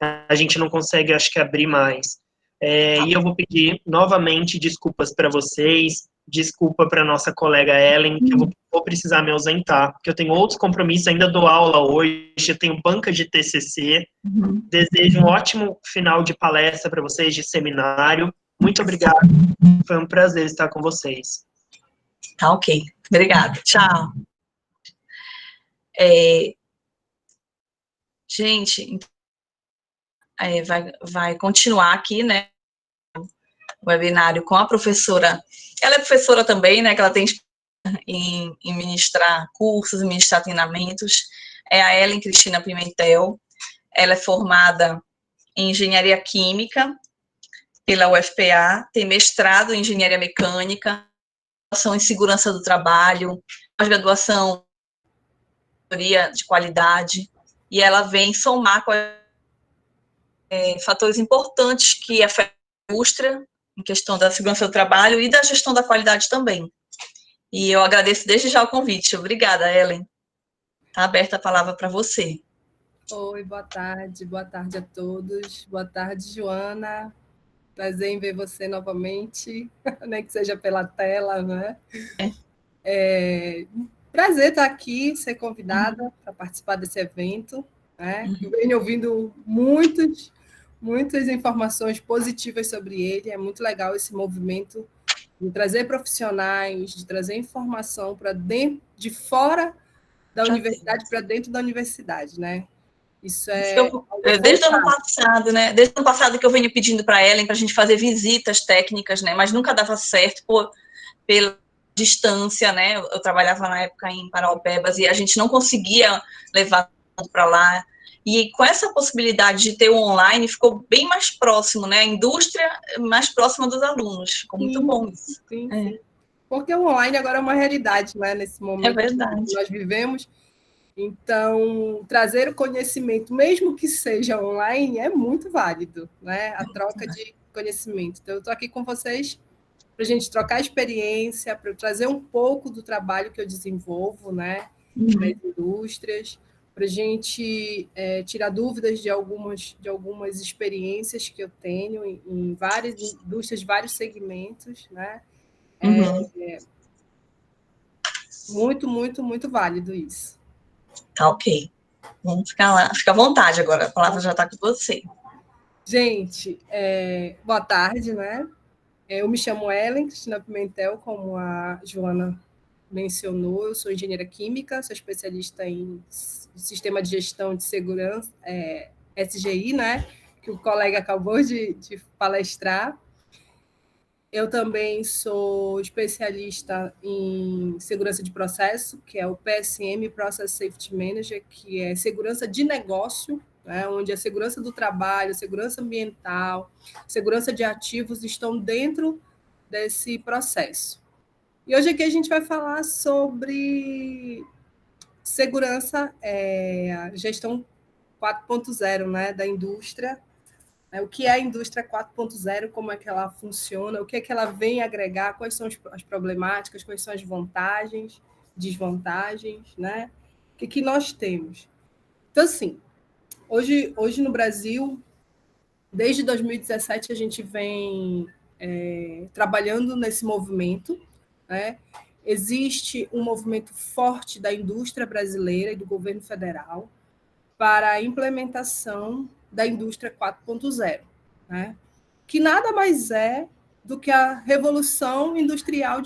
a gente não consegue, acho que, abrir mais. E eu vou pedir novamente desculpas para vocês, desculpa para nossa colega Ellen, que eu vou precisar me ausentar, porque eu tenho outros compromissos, ainda dou aula hoje, eu tenho banca de TCC. Desejo um ótimo final de palestra para vocês, de seminário. Muito obrigado, foi um prazer estar com vocês. Tá ok, obrigada, tchau. Gente, vai continuar aqui, né, o webinário com a professora. Ela é professora também, né, que ela tem em ministrar cursos, em ministrar treinamentos. É a Ellen Cristina Pimentel. Ela é formada em engenharia química pela UFPA, tem mestrado em engenharia mecânica, graduação em segurança do trabalho, pós-graduação de qualidade, e ela vem somar fatores importantes que afetam a indústria, em questão da segurança do trabalho e da gestão da qualidade também. E eu agradeço desde já o convite. Obrigada, Ellen. Está aberta a palavra para você. Oi, boa tarde a todos. Boa tarde, Joana. Prazer em ver você novamente, nem que seja pela tela, né? Prazer estar aqui, ser convidada para participar desse evento, né? Eu venho ouvindo muitas informações positivas sobre ele, é muito legal esse movimento de trazer profissionais, de trazer informação para dentro, de fora da universidade para dentro da universidade, né? Isso desde o ano passado, né? Desde o ano passado que eu venho pedindo para a Ellen para a gente fazer visitas técnicas, né? Mas nunca dava certo pela distância, né? Eu trabalhava na época em Paraupebas e a gente não conseguia levar para lá. E com essa possibilidade de ter o online, ficou bem mais próximo, né? A indústria mais próxima dos alunos. Ficou muito bom isso. Sim. Porque o online agora é uma realidade, né? Nesse momento que nós vivemos. Então, trazer o conhecimento, mesmo que seja online, é muito válido, né? A troca de conhecimento. Então, eu estou aqui com vocês para a gente trocar experiência, para eu trazer um pouco do trabalho que eu desenvolvo, né? Nas indústrias, para a gente tirar dúvidas de algumas experiências que eu tenho em várias indústrias, vários segmentos, né? Muito válido isso. Tá ok. Vamos ficar lá. Fica à vontade agora, a palavra já está com você. Gente, boa tarde, né? Eu me chamo Ellen Cristina Pimentel, como a Joana mencionou, eu sou engenheira química, sou especialista em sistema de gestão de segurança, SGI, né? Que o colega acabou de palestrar. Eu também sou especialista em segurança de processo, que é o PSM, Process Safety Manager, que é segurança de negócio, né, onde a segurança do trabalho, segurança ambiental, segurança de ativos estão dentro desse processo. E hoje aqui a gente vai falar sobre segurança, gestão 4.0, né, da indústria. O que é a indústria 4.0, como é que ela funciona, o que é que ela vem agregar, quais são as problemáticas, quais são as vantagens, desvantagens, né? O que nós temos? Então, assim, hoje no Brasil, desde 2017, a gente vem trabalhando nesse movimento, né? Existe um movimento forte da indústria brasileira e do governo federal para a implementação da indústria 4.0, né? Que nada mais é do que a revolução industrial,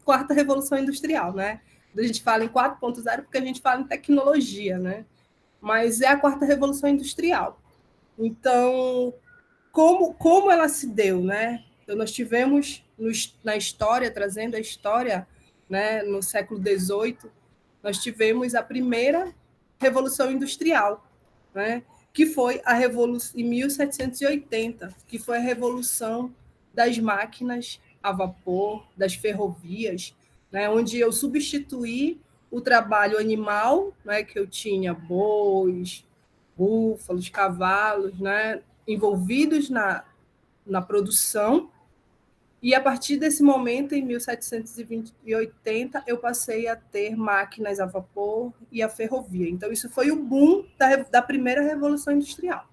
quarta revolução industrial, né? A gente fala em 4.0 porque a gente fala em tecnologia, né? Mas é a quarta revolução industrial. Então, como ela se deu, né? Então, nós tivemos na história, trazendo a história, né, no século XVIII, nós tivemos a primeira revolução industrial, né, que foi a revolução em 1780, que foi a revolução das máquinas a vapor, das ferrovias, né, onde eu substituí o trabalho animal, né, que eu tinha bois, búfalos, cavalos, né, envolvidos na produção. E a partir desse momento, em 1780, eu passei a ter máquinas a vapor e a ferrovia. Então, isso foi o boom da primeira Revolução Industrial.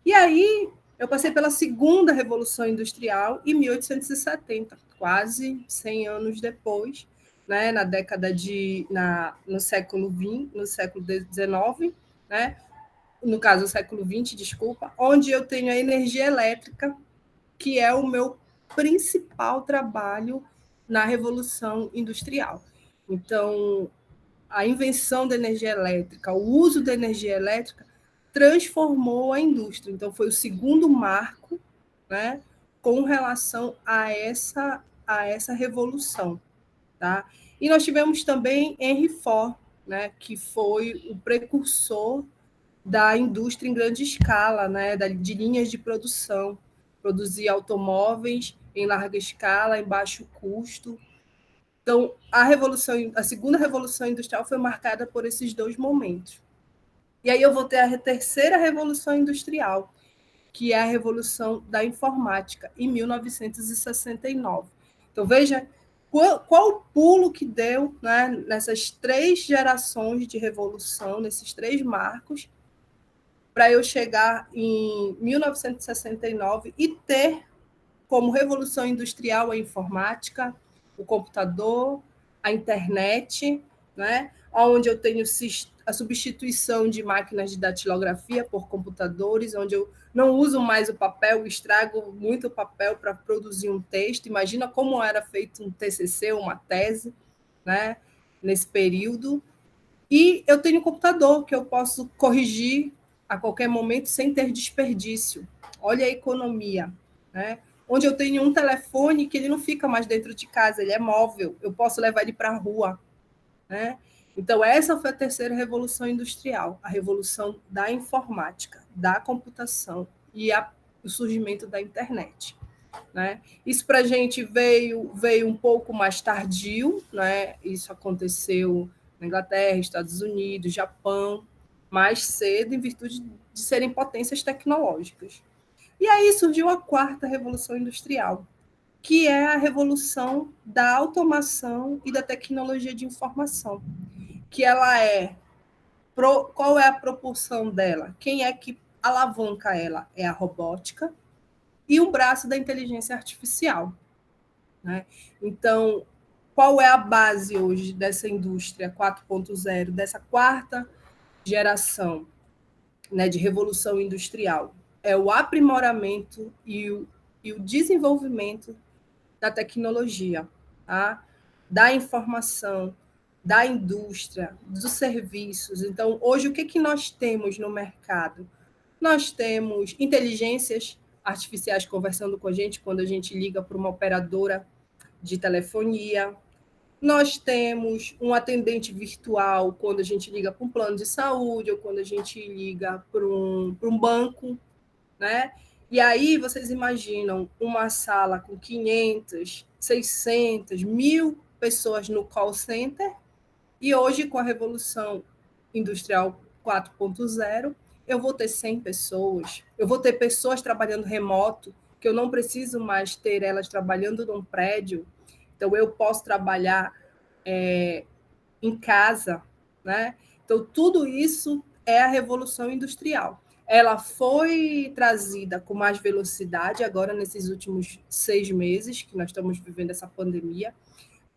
E aí, eu passei pela segunda Revolução Industrial em 1870, quase 100 anos depois, né, no século XX, no século XIX, né, no caso, o século XX, desculpa, onde eu tenho a energia elétrica, que é o meu principal trabalho na Revolução Industrial. Então, a invenção da energia elétrica, o uso da energia elétrica, transformou a indústria. Então, foi o segundo marco, né, com relação a essa revolução. Tá? E nós tivemos também Henry Ford, né, que foi o precursor da indústria em grande escala, né, de linhas de produção, produzir automóveis em larga escala, em baixo custo. Então, a segunda revolução industrial foi marcada por esses dois momentos. E aí eu vou ter a terceira revolução industrial, que é a revolução da informática, em 1969. Então, veja qual o pulo que deu, né, nessas três gerações de revolução, nesses três marcos, para eu chegar em 1969 e ter como revolução industrial a informática, o computador, a internet, né? Onde eu tenho a substituição de máquinas de datilografia por computadores, onde eu não uso mais o papel, estrago muito o papel para produzir um texto. Imagina como era feito um TCC, uma tese, né? Nesse período. E eu tenho um computador que eu posso corrigir a qualquer momento sem ter desperdício. Olha a economia, né? Onde eu tenho um telefone que ele não fica mais dentro de casa, ele é móvel, eu posso levar ele para a rua, né? Então, essa foi a terceira revolução industrial, a revolução da informática, da computação e o surgimento da internet, né? Isso para a gente veio um pouco mais tardio, né? Isso aconteceu na Inglaterra, Estados Unidos, Japão, mais cedo, em virtude de serem potências tecnológicas. E aí surgiu a quarta revolução industrial, que é a revolução da automação e da tecnologia de informação, que ela qual é a propulsão dela? Quem é que alavanca ela? É a robótica e o braço da inteligência artificial, né? Então, qual é a base hoje dessa indústria 4.0, dessa quarta geração, né, de revolução industrial? É o aprimoramento e o desenvolvimento da tecnologia, tá? Da informação, da indústria, dos serviços. Então, hoje, o que nós temos no mercado? Nós temos inteligências artificiais conversando com a gente quando a gente liga para uma operadora de telefonia. Nós temos um atendente virtual quando a gente liga para um plano de saúde ou quando a gente liga para um banco, né? E aí vocês imaginam uma sala com 500, 600, 1.000 pessoas no call center e hoje, com a Revolução Industrial 4.0, eu vou ter 100 pessoas, eu vou ter pessoas trabalhando remoto, que eu não preciso mais ter elas trabalhando num prédio, então eu posso trabalhar em casa, né? Então, tudo isso é a Revolução Industrial. Ela foi trazida com mais velocidade agora nesses últimos 6 meses que nós estamos vivendo essa pandemia,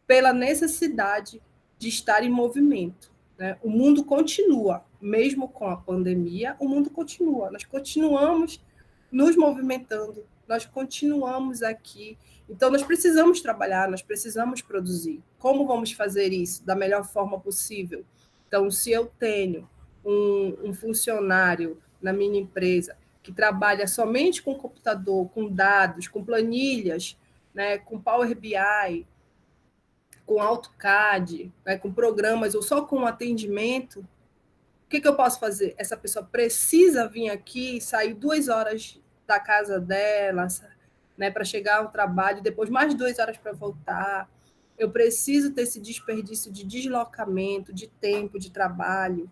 pela necessidade de estar em movimento, né? O mundo continua, mesmo com a pandemia, o mundo continua. Nós continuamos nos movimentando, nós continuamos aqui. Então, nós precisamos trabalhar, nós precisamos produzir. Como vamos fazer isso da melhor forma possível? Então, se eu tenho um funcionário na minha empresa que trabalha somente com computador, com dados, com planilhas, né, com Power BI, com AutoCAD, né, com programas ou só com atendimento, o que eu posso fazer? Essa pessoa precisa vir aqui, sair 2 horas da casa dela, né, para chegar ao trabalho, depois mais 2 horas para voltar. Eu preciso ter esse desperdício de deslocamento, de tempo, de trabalho,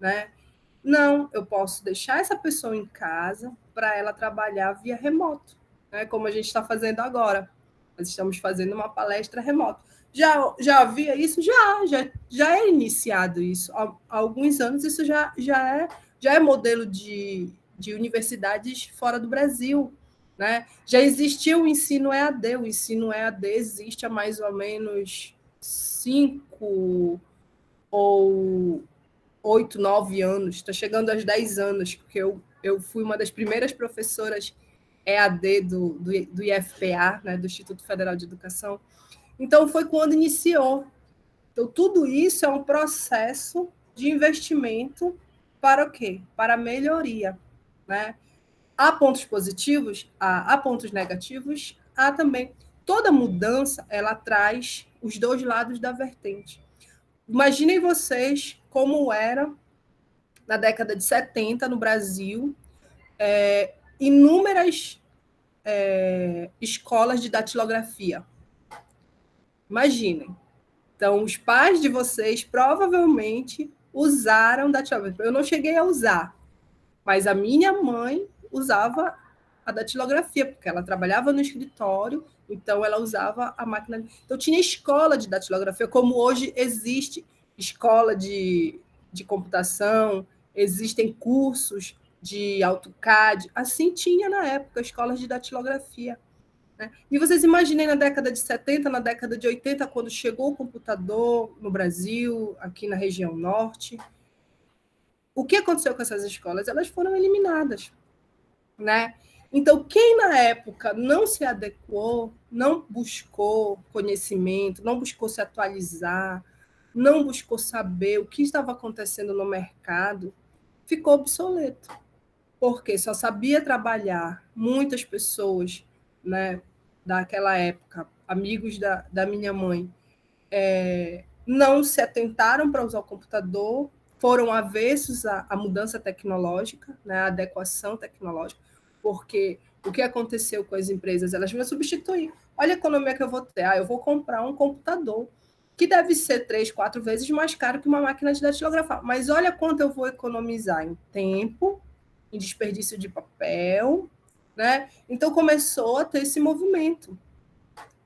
né? Não, eu posso deixar essa pessoa em casa para ela trabalhar via remoto, né? Como a gente está fazendo agora. Nós estamos fazendo uma palestra remota. Já havia isso? Já é iniciado isso. Há alguns anos isso já é modelo de universidades fora do Brasil, né? Já existia o ensino EAD. O ensino EAD existe há mais ou menos 5 ou 8, 9 anos. Está chegando aos 10 anos, porque eu fui uma das primeiras professoras EAD do IFPA, né, do Instituto Federal de Educação. Então, foi quando iniciou. Então, tudo isso é um processo de investimento para o quê? Para a melhoria, né? Há pontos positivos, há pontos negativos, há também. Toda mudança, ela traz os dois lados da vertente. Imaginem vocês como era na década de 70 no Brasil, inúmeras escolas de datilografia. Imaginem. Então, os pais de vocês provavelmente usaram datilografia. Eu não cheguei a usar, mas a minha mãe usava a datilografia, porque ela trabalhava no escritório, então ela usava a máquina. Então, tinha escola de datilografia, como hoje existe escola de computação, existem cursos de AutoCAD, assim tinha na época escolas de datilografia. né? E vocês imaginem na década de 70, na década de 80, quando chegou o computador no Brasil, aqui na região norte, o que aconteceu com essas escolas? Elas foram eliminadas, né? Então, quem na época não se adequou, não buscou conhecimento, não buscou se atualizar, não buscou saber o que estava acontecendo no mercado, ficou obsoleto, porque só sabia trabalhar muitas pessoas, né, daquela época, amigos da minha mãe, não se atentaram para usar o computador, foram avessos à mudança tecnológica, né, à adequação tecnológica, porque o que aconteceu com as empresas? Elas vão substituir. Olha a economia que eu vou ter. Eu vou comprar um computador que deve ser 3, 4 vezes mais caro que uma máquina de datilografar. Mas olha quanto eu vou economizar em tempo, em desperdício de papel, né? Então começou a ter esse movimento.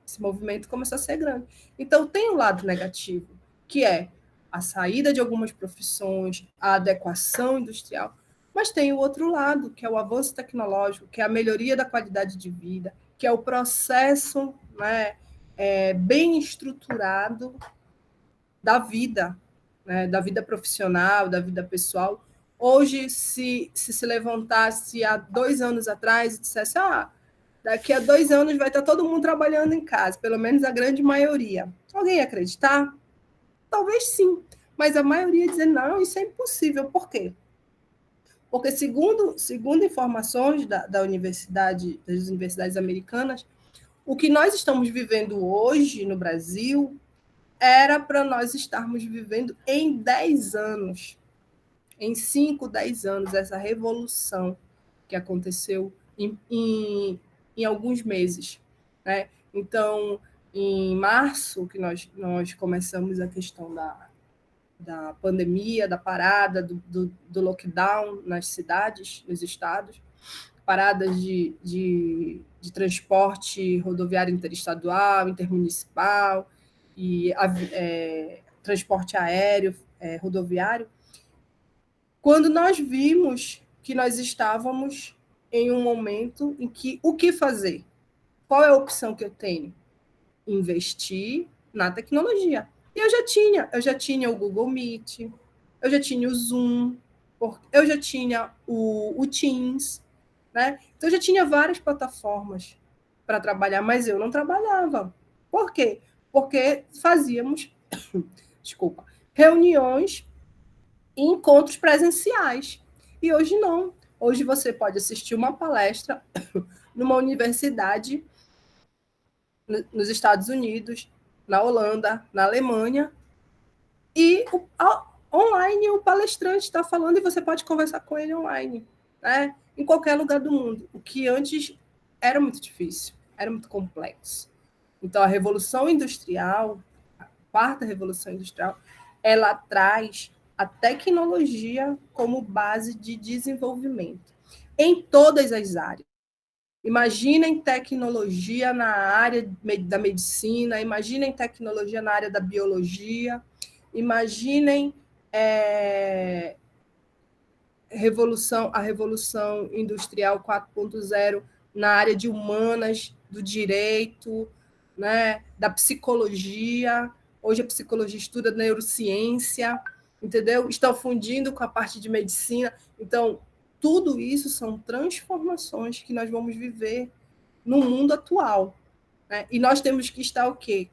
Esse movimento começou a ser grande. Então tem um lado negativo, que é a saída de algumas profissões, a adequação industrial, mas tem o outro lado, que é o avanço tecnológico, que é a melhoria da qualidade de vida, que é o processo, né, bem estruturado da vida, né, da vida profissional, da vida pessoal. Hoje, se levantasse há 2 anos atrás e dissesse, daqui a 2 anos vai estar todo mundo trabalhando em casa, pelo menos a grande maioria. Alguém ia acreditar? Talvez sim, mas a maioria ia dizer, não, isso é impossível. Por quê? Porque, segundo informações das universidades americanas, o que nós estamos vivendo hoje no Brasil era para nós estarmos vivendo em 10 anos, em 5, 10 anos, essa revolução que aconteceu em alguns meses, né? Então, em março, que nós começamos a questão da pandemia, da parada, do lockdown nas cidades, nos estados, paradas de transporte rodoviário interestadual, intermunicipal, e transporte aéreo, rodoviário, quando nós vimos que nós estávamos em um momento em que o que fazer? Qual é a opção que eu tenho? Investir na tecnologia. E eu já tinha o Google Meet, eu já tinha o Zoom, eu já tinha o Teams, né? Então eu já tinha várias plataformas para trabalhar, mas eu não trabalhava. Por quê? Porque fazíamos, desculpa, reuniões e encontros presenciais. E hoje não. Hoje você pode assistir uma palestra numa universidade nos Estados Unidos, na Holanda, na Alemanha, e online o palestrante está falando e você pode conversar com ele online, né? Em qualquer lugar do mundo, o que antes era muito difícil, era muito complexo. Então, a Revolução Industrial, a quarta Revolução Industrial, ela traz a tecnologia como base de desenvolvimento em todas as áreas. Imaginem tecnologia na área da medicina, imaginem tecnologia na área da biologia, imaginem a Revolução Industrial 4.0 na área de humanas, do direito, né, da psicologia. Hoje a psicologia estuda neurociência, entendeu? Estão fundindo com a parte de medicina. Então, tudo isso são transformações que nós vamos viver no mundo atual, né? E nós temos que estar o quê?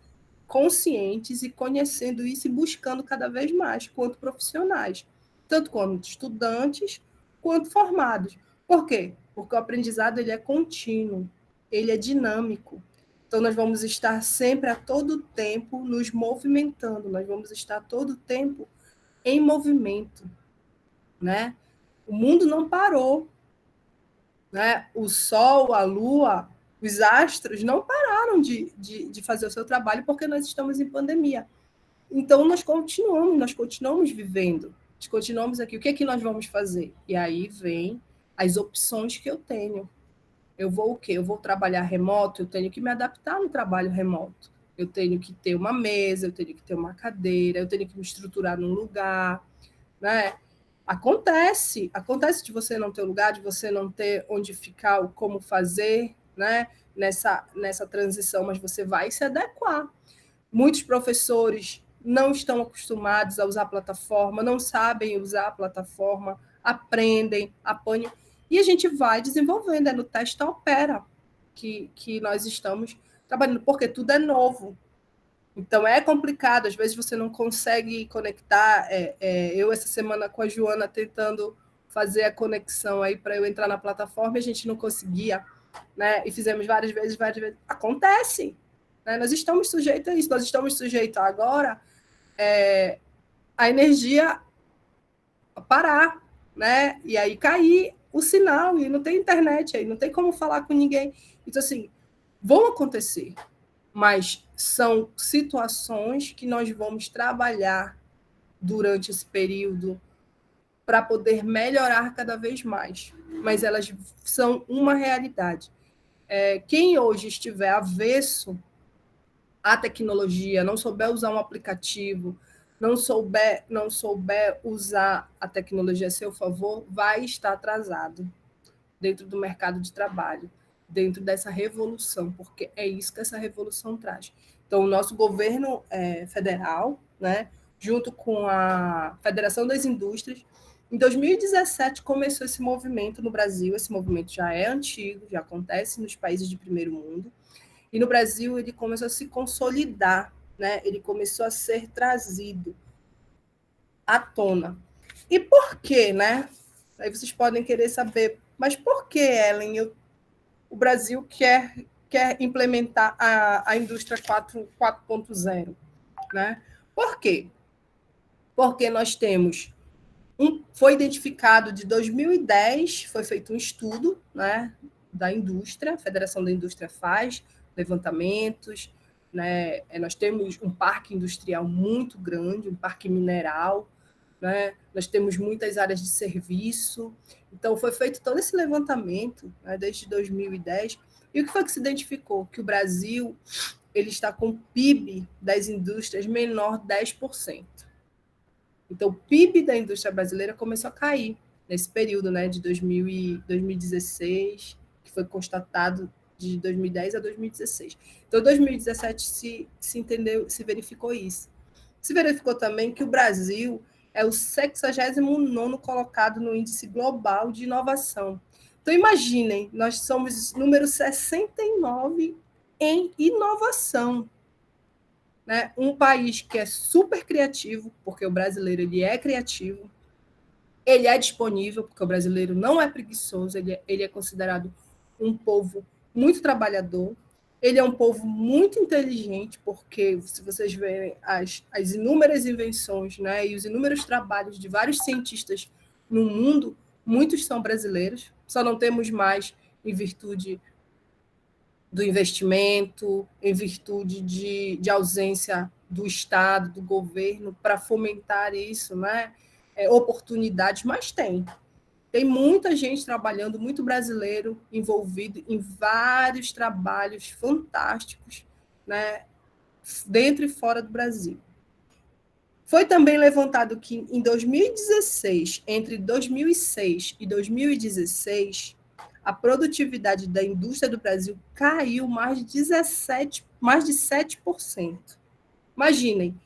Conscientes e conhecendo isso e buscando cada vez mais, quanto profissionais, tanto quanto estudantes, quanto formados. Por quê? Porque o aprendizado ele é contínuo, ele é dinâmico. Então, nós vamos estar sempre, a todo tempo, nos movimentando, nós vamos estar a todo tempo em movimento, né? O mundo não parou, né? O Sol, a Lua, os astros não pararam de fazer o seu trabalho porque nós estamos em pandemia. Então, nós continuamos vivendo, nós continuamos aqui. O que é que nós vamos fazer? E aí vem as opções que eu tenho. Eu vou o quê? Eu vou trabalhar remoto, eu tenho que me adaptar no trabalho remoto. Eu tenho que ter uma mesa, eu tenho que ter uma cadeira, eu tenho que me estruturar num lugar, né? Acontece de você não ter lugar, de você não ter onde ficar, como fazer, né, nessa transição, mas você vai se adequar. Muitos professores não estão acostumados a usar a plataforma, não sabem usar a plataforma, aprendem, apanham, e a gente vai desenvolvendo, é no testa opera que nós estamos trabalhando, porque tudo é novo. Então, é complicado, às vezes você não consegue conectar. Eu, essa semana, com a Joana, tentando fazer a conexão aí para eu entrar na plataforma, e a gente não conseguia, né? E fizemos várias vezes. Acontece, né? Nós estamos sujeitos a isso, nós estamos sujeitos agora a energia parar, né? E aí cair o sinal, e não tem internet, aí não tem como falar com ninguém. Então, assim, vão acontecer, mas são situações que nós vamos trabalhar durante esse período para poder melhorar cada vez mais. Mas elas são uma realidade. Quem hoje estiver avesso à tecnologia, não souber usar um aplicativo, não souber usar a tecnologia a seu favor, vai estar atrasado dentro do mercado de trabalho, dentro dessa revolução, porque é isso que essa revolução traz. Então, o nosso governo federal, né, junto com a Federação das Indústrias, em 2017 começou esse movimento no Brasil. Esse movimento já é antigo, já acontece nos países de primeiro mundo, e no Brasil ele começou a se consolidar, né? Ele começou a ser trazido à tona. E por quê, né? Aí vocês podem querer saber, mas por que, Ellen, o Brasil quer implementar a indústria 4.0, né? Por quê? Porque nós temos foi identificado de 2010, foi feito um estudo, né, da indústria, a Federação da Indústria faz levantamentos, né, nós temos um parque industrial muito grande, um parque mineral, né, nós temos muitas áreas de serviço, então foi feito todo esse levantamento, né, desde 2010, e o que foi que se identificou? Que o Brasil ele está com o PIB das indústrias menor 10%. Então, o PIB da indústria brasileira começou a cair nesse período, né, de 2016, que foi constatado de 2010 a 2016. Então, em 2017 se verificou isso. Se verificou também que o Brasil é o 69º colocado no índice global de inovação. Então, imaginem, nós somos número 69 em inovação. Né? Um país que é super criativo, porque o brasileiro ele é criativo, ele é disponível, porque o brasileiro não é preguiçoso, ele é considerado um povo muito trabalhador, ele é um povo muito inteligente, porque se vocês verem as inúmeras invenções, né, e os inúmeros trabalhos de vários cientistas no mundo, muitos são brasileiros, só não temos mais em virtude do investimento, em virtude de ausência do Estado, do governo, para fomentar isso, né? Oportunidades, mas tem muita gente trabalhando, muito brasileiro envolvido em vários trabalhos fantásticos, né? Dentro e fora do Brasil. Foi também levantado que em 2016, entre 2006 e 2016, a produtividade da indústria do Brasil caiu mais de 7%. Imaginem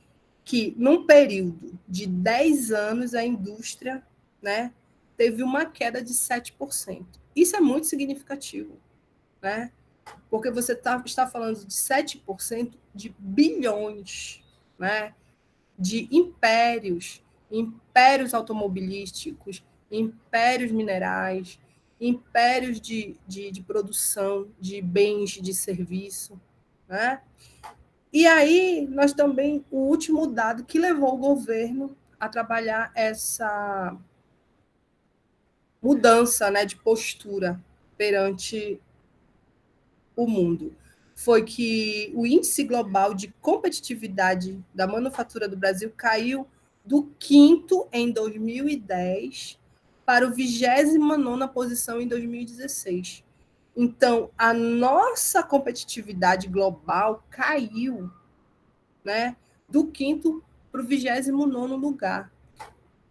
que, num período de 10 anos, a indústria, né, teve uma queda de 7%. Isso é muito significativo, né? Porque você está falando de 7% de bilhões, né? De impérios automobilísticos, impérios minerais, impérios de produção de bens de serviço, né? E aí, nós também, o último dado que levou o governo a trabalhar essa mudança, né, de postura perante o mundo, foi que o índice global de competitividade da manufatura do Brasil caiu do 5º em 2010 para o 29ª posição em 2016. Então, a nossa competitividade global caiu, né, do 5º para o 29º lugar.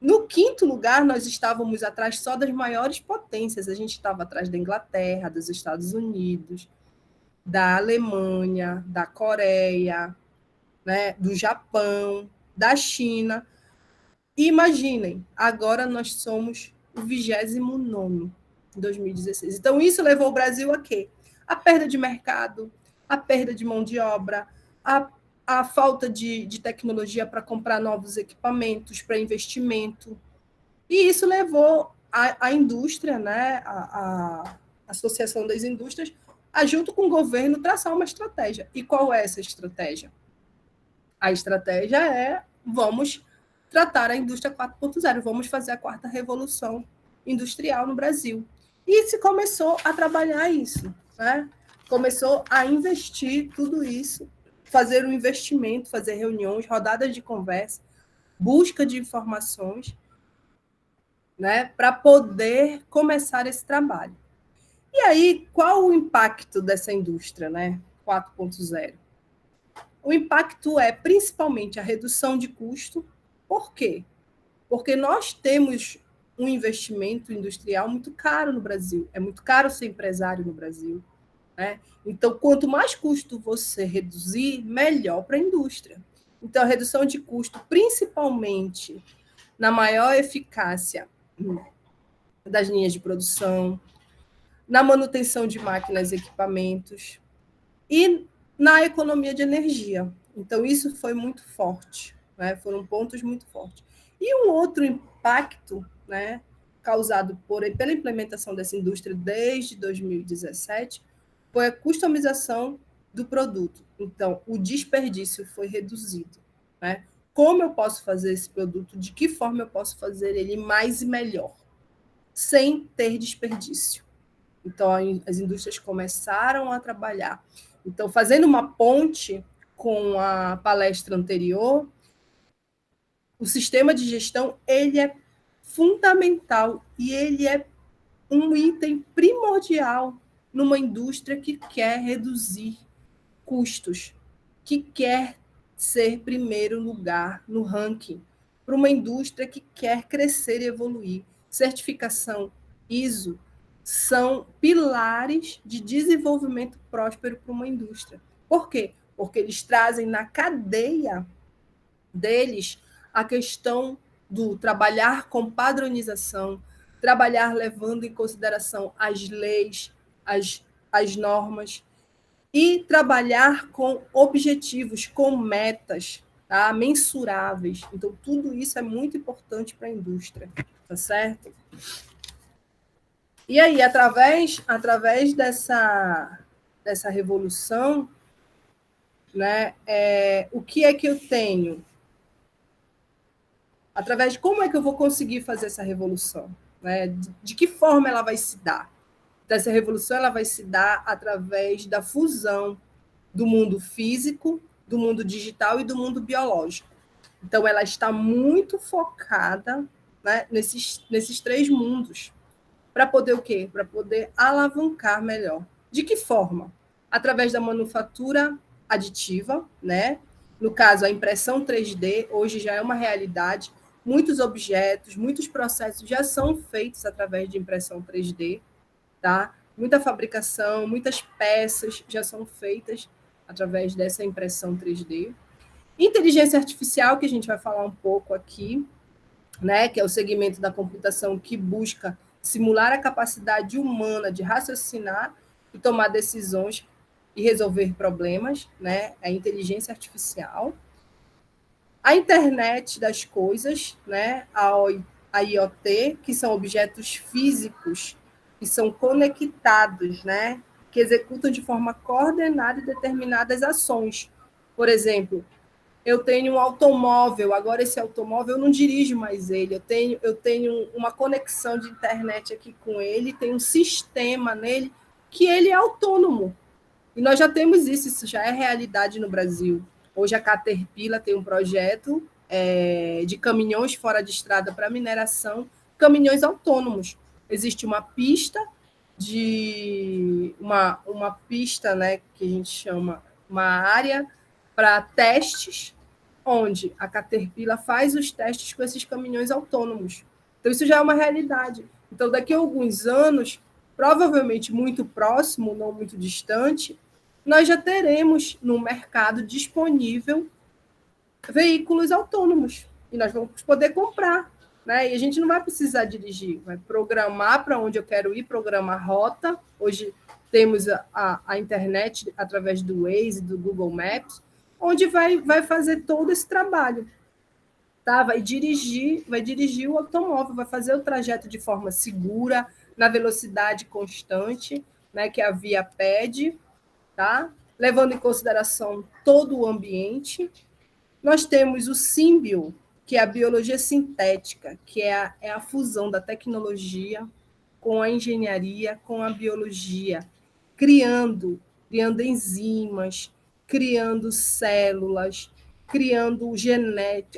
No quinto lugar, nós estávamos atrás só das maiores potências. A gente estava atrás da Inglaterra, dos Estados Unidos, da Alemanha, da Coreia, né, do Japão, da China. E imaginem, agora nós somos o 29º em 2016. Então, isso levou o Brasil a quê? A perda de mercado, a perda de mão de obra, a falta de tecnologia para comprar novos equipamentos, para investimento. E isso levou a indústria, né, a Associação das Indústrias, a, junto com o governo, traçar uma estratégia. E qual é essa estratégia? A estratégia é: vamos tratar a indústria 4.0, vamos fazer a quarta revolução industrial no Brasil. E se começou a trabalhar isso, né? Começou a investir tudo isso, fazer um investimento, fazer reuniões, rodadas de conversa, busca de informações, né, para poder começar esse trabalho. E aí, qual o impacto dessa indústria, né, 4.0? O impacto é principalmente a redução de custo. Por quê? Porque nós temos um investimento industrial muito caro no Brasil. É muito caro ser empresário no Brasil, né? Então, quanto mais custo você reduzir, melhor para a indústria. Então, a redução de custo, principalmente na maior eficácia das linhas de produção, na manutenção de máquinas e equipamentos e na economia de energia. Então, isso foi muito forte, né? Foram pontos muito fortes. E um outro impacto, né, causado pela implementação dessa indústria desde 2017 foi a customização do produto. Então, o desperdício foi reduzido, né? Como eu posso fazer esse produto? De que forma eu posso fazer ele mais e melhor, sem ter desperdício? Então, as indústrias começaram a trabalhar. Então, fazendo uma ponte com a palestra anterior, o sistema de gestão ele é fundamental e ele é um item primordial numa indústria que quer reduzir custos, que quer ser primeiro lugar no ranking, para uma indústria que quer crescer e evoluir. Certificação ISO são pilares de desenvolvimento próspero para uma indústria. Por quê? Porque eles trazem na cadeia deles a questão do trabalhar com padronização, trabalhar levando em consideração as leis, as normas, e trabalhar com objetivos, com metas, tá? Mensuráveis. Então, tudo isso é muito importante para a indústria, tá certo? E aí, através dessa revolução, né, o que é que eu tenho? Através de como é que eu vou conseguir fazer essa revolução? Né? De que forma ela vai se dar? Essa revolução ela vai se dar através da fusão do mundo físico, do mundo digital e do mundo biológico. Então, ela está muito focada, né, nesses três mundos, para poder o quê? Para poder alavancar melhor. De que forma? Através da manufatura aditiva, né? No caso, a impressão 3D, hoje já é uma realidade. Muitos objetos, muitos processos já são feitos através de impressão 3D, tá? Muita fabricação, muitas peças já são feitas através dessa impressão 3D. Inteligência artificial, que a gente vai falar um pouco aqui, né, que é o segmento da computação que busca simular a capacidade humana de raciocinar e tomar decisões e resolver problemas, né, a inteligência artificial. A internet das coisas, né, a IoT, que são objetos físicos que são conectados, né, que executam de forma coordenada determinadas ações. Por exemplo, eu tenho um automóvel, agora esse automóvel eu não dirijo mais ele, eu tenho uma conexão de internet aqui com ele, tem um sistema nele que ele é autônomo. E nós já temos isso já é realidade no Brasil. Hoje a Caterpillar tem um projeto de caminhões fora de estrada para mineração, caminhões autônomos. Existe uma pista uma pista, né, que a gente chama uma área para testes, onde a Caterpillar faz os testes com esses caminhões autônomos. Então, isso já é uma realidade. Então, daqui a alguns anos, provavelmente muito próximo, não muito distante, nós já teremos no mercado disponível veículos autônomos e nós vamos poder comprar, né? E a gente não vai precisar dirigir, vai programar para onde eu quero ir, programar rota. Hoje temos a internet através do Waze, do Google Maps, onde vai fazer todo esse trabalho. Tá? Vai dirigir o automóvel, vai fazer o trajeto de forma segura, na velocidade constante, né, que a via pede, tá? Levando em consideração todo o ambiente. Nós temos o símbio, que é a biologia sintética, que é a fusão da tecnologia com a engenharia, com a biologia, criando enzimas, criando células, criando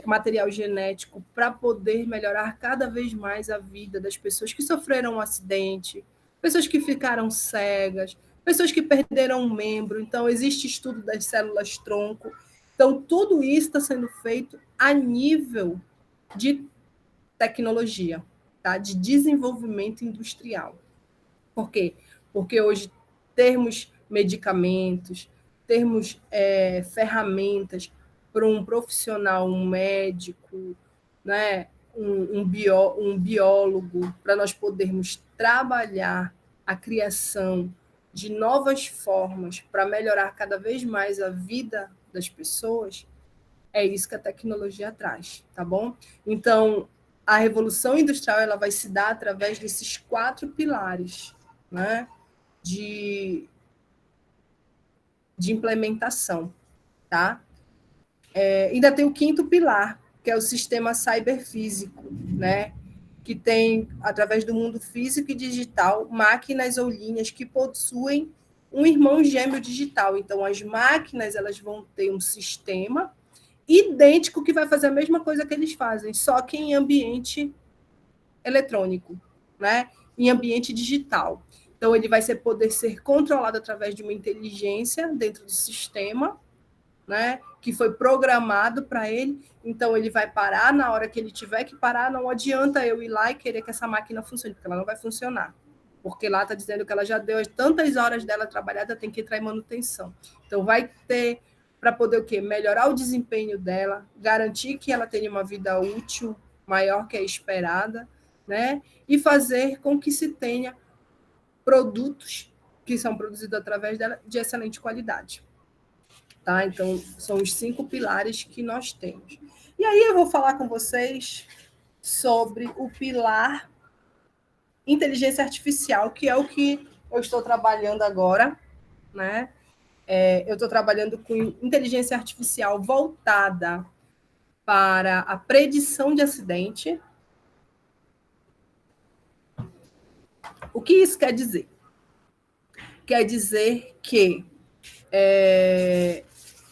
material genético para poder melhorar cada vez mais a vida das pessoas que sofreram um acidente, pessoas que ficaram cegas, pessoas que perderam um membro. Então, existe estudo das células-tronco. Então, tudo isso está sendo feito a nível de tecnologia, tá? De desenvolvimento industrial. Por quê? Porque hoje termos medicamentos, termos ferramentas para um profissional, um médico, né? um biólogo, para nós podermos trabalhar a criação de novas formas para melhorar cada vez mais a vida das pessoas, é isso que a tecnologia traz, tá bom? Então, a revolução industrial ela vai se dar através desses 4 pilares, né, de implementação, tá? Ainda tem o 5º pilar, que é o sistema cyberfísico, né, que tem, através do mundo físico e digital, máquinas ou linhas que possuem um irmão gêmeo digital. Então, as máquinas elas vão ter um sistema idêntico que vai fazer a mesma coisa que eles fazem, só que em ambiente eletrônico, né? Em ambiente digital. Então, ele vai poder ser controlado através de uma inteligência dentro do sistema, né? Que foi programado para ele. Então, ele vai parar na hora que ele tiver que parar. Não adianta eu ir lá e querer que essa máquina funcione, porque ela não vai funcionar. Porque lá está dizendo que ela já deu tantas horas dela trabalhada, tem que entrar em manutenção. Então, vai ter para poder o quê? Melhorar o desempenho dela, garantir que ela tenha uma vida útil maior que a esperada, né? E fazer com que se tenha produtos que são produzidos através dela de excelente qualidade. Tá? Então, são os 5 pilares que nós temos. E aí eu vou falar com vocês sobre o pilar inteligência artificial, que é o que eu estou trabalhando agora, né? Eu estou trabalhando com inteligência artificial voltada para a predição de acidente. O que isso quer dizer? Quer dizer que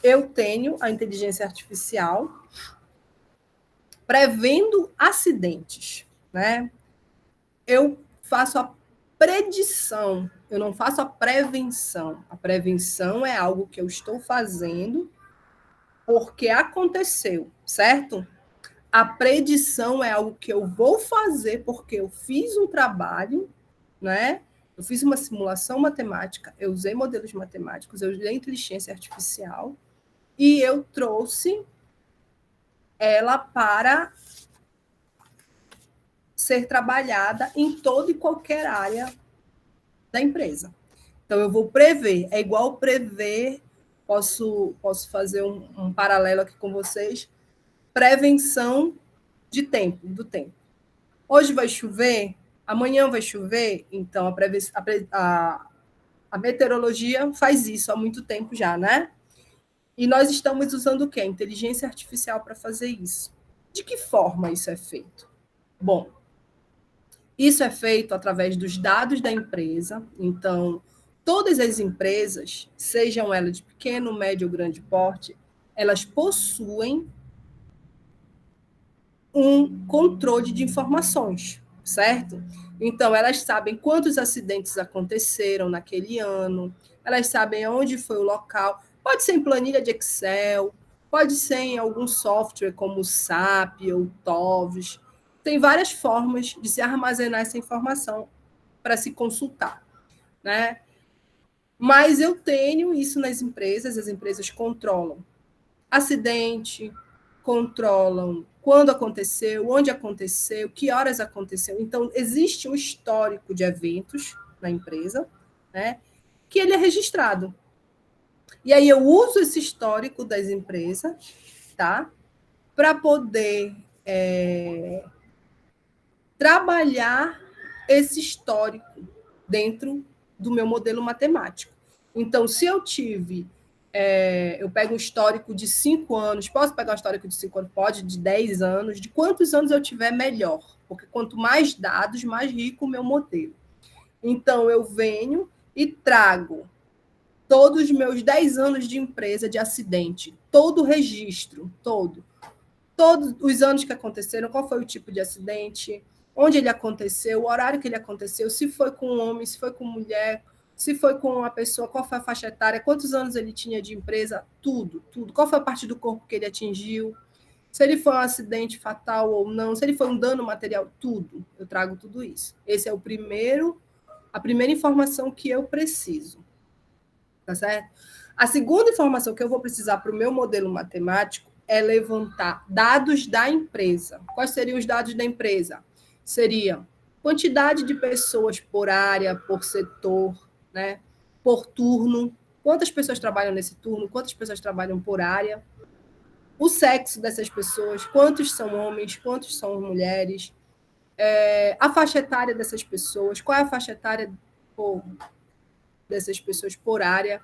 eu tenho a inteligência artificial prevendo acidentes, né? Eu faço a predição, eu não faço a prevenção. A prevenção é algo que eu estou fazendo porque aconteceu, certo? A predição é algo que eu vou fazer porque eu fiz um trabalho, né? Eu fiz uma simulação matemática, eu usei modelos matemáticos, eu usei inteligência artificial e eu trouxe ela para ser trabalhada em toda e qualquer área da empresa. Então, eu vou prever, é igual prever, posso fazer um paralelo aqui com vocês, prevenção do tempo. Hoje vai chover, amanhã vai chover, então a meteorologia faz isso há muito tempo já, né? E nós estamos usando o quê? Inteligência artificial para fazer isso. De que forma isso é feito? Bom, isso é feito através dos dados da empresa. Então, todas as empresas, sejam elas de pequeno, médio ou grande porte, elas possuem um controle de informações, certo? Então, elas sabem quantos acidentes aconteceram naquele ano, elas sabem onde foi o local, pode ser em planilha de Excel, Pode ser em algum software como o SAP ou TOVS. Tem várias formas de se armazenar essa informação para se consultar, né? Mas eu tenho isso nas empresas, as empresas controlam acidente, controlam quando aconteceu, onde aconteceu, que horas aconteceu. Então, existe um histórico de eventos na empresa, né, que ele é registrado. E aí eu uso esse histórico das empresas, tá, para poder trabalhar esse histórico dentro do meu modelo matemático. Então, se eu tive, eu pego um histórico de 5 anos, posso pegar um histórico de 5 anos? Pode, de 10 anos, de quantos anos eu tiver, melhor, porque quanto mais dados, mais rico o meu modelo. Então, eu venho e trago todos os meus 10 anos de empresa de acidente, todo o registro, todos os anos que aconteceram, qual foi o tipo de acidente, onde ele aconteceu, o horário que ele aconteceu, se foi com homem, se foi com mulher, se foi com uma pessoa, qual foi a faixa etária, quantos anos ele tinha de empresa, tudo. Qual foi a parte do corpo que ele atingiu, se ele foi um acidente fatal ou não, se ele foi um dano material, tudo. Eu trago tudo isso. Esse é a primeira informação que eu preciso. Tá certo? A segunda informação que eu vou precisar para o meu modelo matemático é levantar dados da empresa. Quais seriam os dados da empresa? Seria quantidade de pessoas por área, por setor, né? Por turno, quantas pessoas trabalham nesse turno, quantas pessoas trabalham por área, o sexo dessas pessoas, quantos são homens, quantos são mulheres, a faixa etária dessas pessoas, qual é a faixa etária dessas pessoas por área.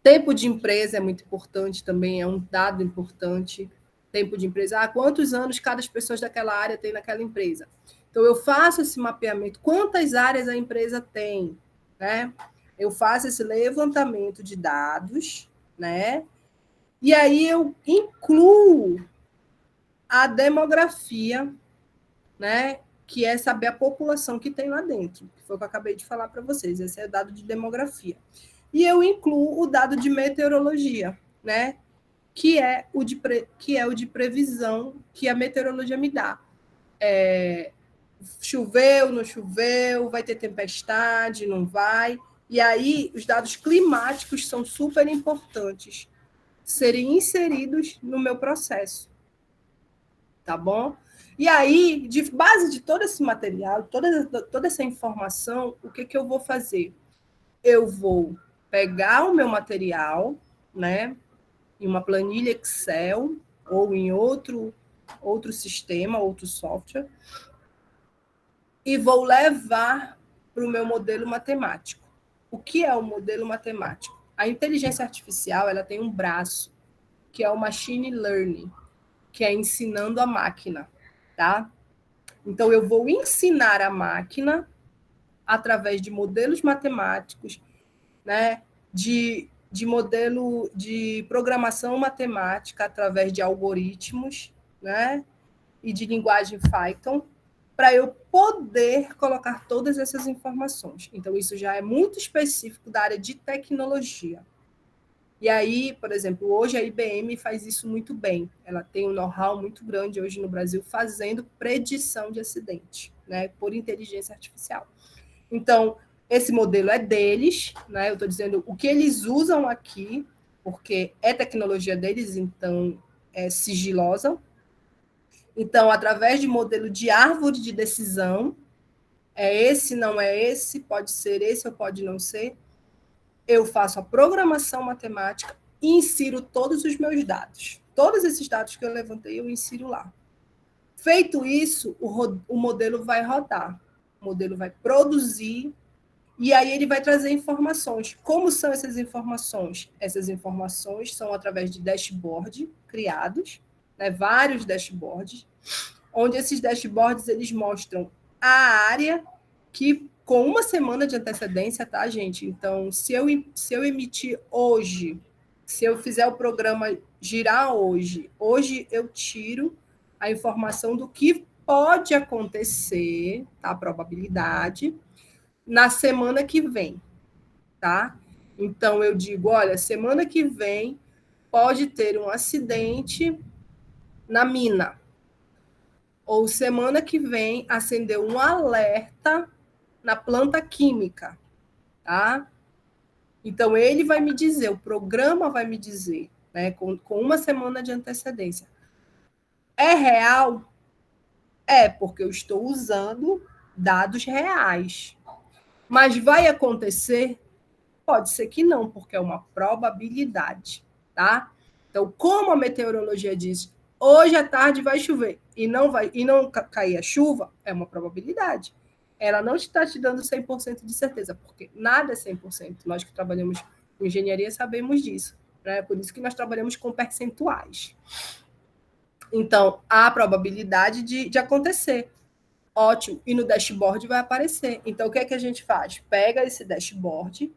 Tempo de empresa é muito importante também, é um dado importante. Tempo de empresa, quantos anos cada pessoa daquela área tem naquela empresa. Então, eu faço esse mapeamento, quantas áreas a empresa tem, né? Eu faço esse levantamento de dados, né? E aí eu incluo a demografia, né? Que é saber a população que tem lá dentro, que foi o que eu acabei de falar para vocês. Esse é o dado de demografia. E eu incluo o dado de meteorologia, né? Que é o de previsão que a meteorologia me dá. Choveu, não choveu, vai ter tempestade, não vai. E aí, os dados climáticos são super importantes serem inseridos no meu processo. Tá bom? E aí, de base de todo esse material, toda essa informação, o que eu vou fazer? Eu vou pegar o meu material, né, em uma planilha Excel ou em outro sistema, outro software, e vou levar para o meu modelo matemático. O que é o modelo matemático? A inteligência artificial, ela tem um braço, que é o machine learning, que é ensinando a máquina, tá? Então, eu vou ensinar a máquina através de modelos matemáticos, né, de modelo de programação matemática através de algoritmos, né, e de linguagem Python, para eu poder colocar todas essas informações. Então, isso já é muito específico da área de tecnologia. E aí, por exemplo, hoje a IBM faz isso muito bem. Ela tem um know-how muito grande hoje no Brasil fazendo predição de acidente, né, por inteligência artificial. Então, esse modelo é deles, né? Eu estou dizendo o que eles usam aqui, porque é tecnologia deles, então é sigilosa. Então, através de modelo de árvore de decisão, esse, não é esse, pode ser esse ou pode não ser, eu faço a programação matemática e insiro todos os meus dados. Todos esses dados que eu levantei, eu insiro lá. Feito isso, o modelo vai rodar, o modelo vai produzir, e aí ele vai trazer informações. Como são essas informações? Essas informações são através de dashboard criados, né, vários dashboards, onde esses dashboards eles mostram a área que, com uma semana de antecedência, tá, gente? Então, se eu emitir hoje, se eu fizer o programa girar hoje eu tiro a informação do que pode acontecer, tá? A probabilidade, na semana que vem, tá? Então, eu digo, olha, semana que vem pode ter um acidente na mina. Ou semana que vem acendeu um alerta na planta química, tá? Então, ele vai me dizer, o programa vai me dizer, né, com uma semana de antecedência. É real? É, porque eu estou usando dados reais. Mas vai acontecer? Pode ser que não, porque é uma probabilidade, tá? Então, como a meteorologia diz, hoje à tarde vai chover e não cair a chuva, é uma probabilidade. Ela não está te dando 100% de certeza, porque nada é 100%. Nós que trabalhamos com engenharia sabemos disso, né? Por isso que nós trabalhamos com percentuais. Então, há a probabilidade de acontecer. Ótimo. E no dashboard vai aparecer. Então, o que é que a gente faz? Pega esse dashboard,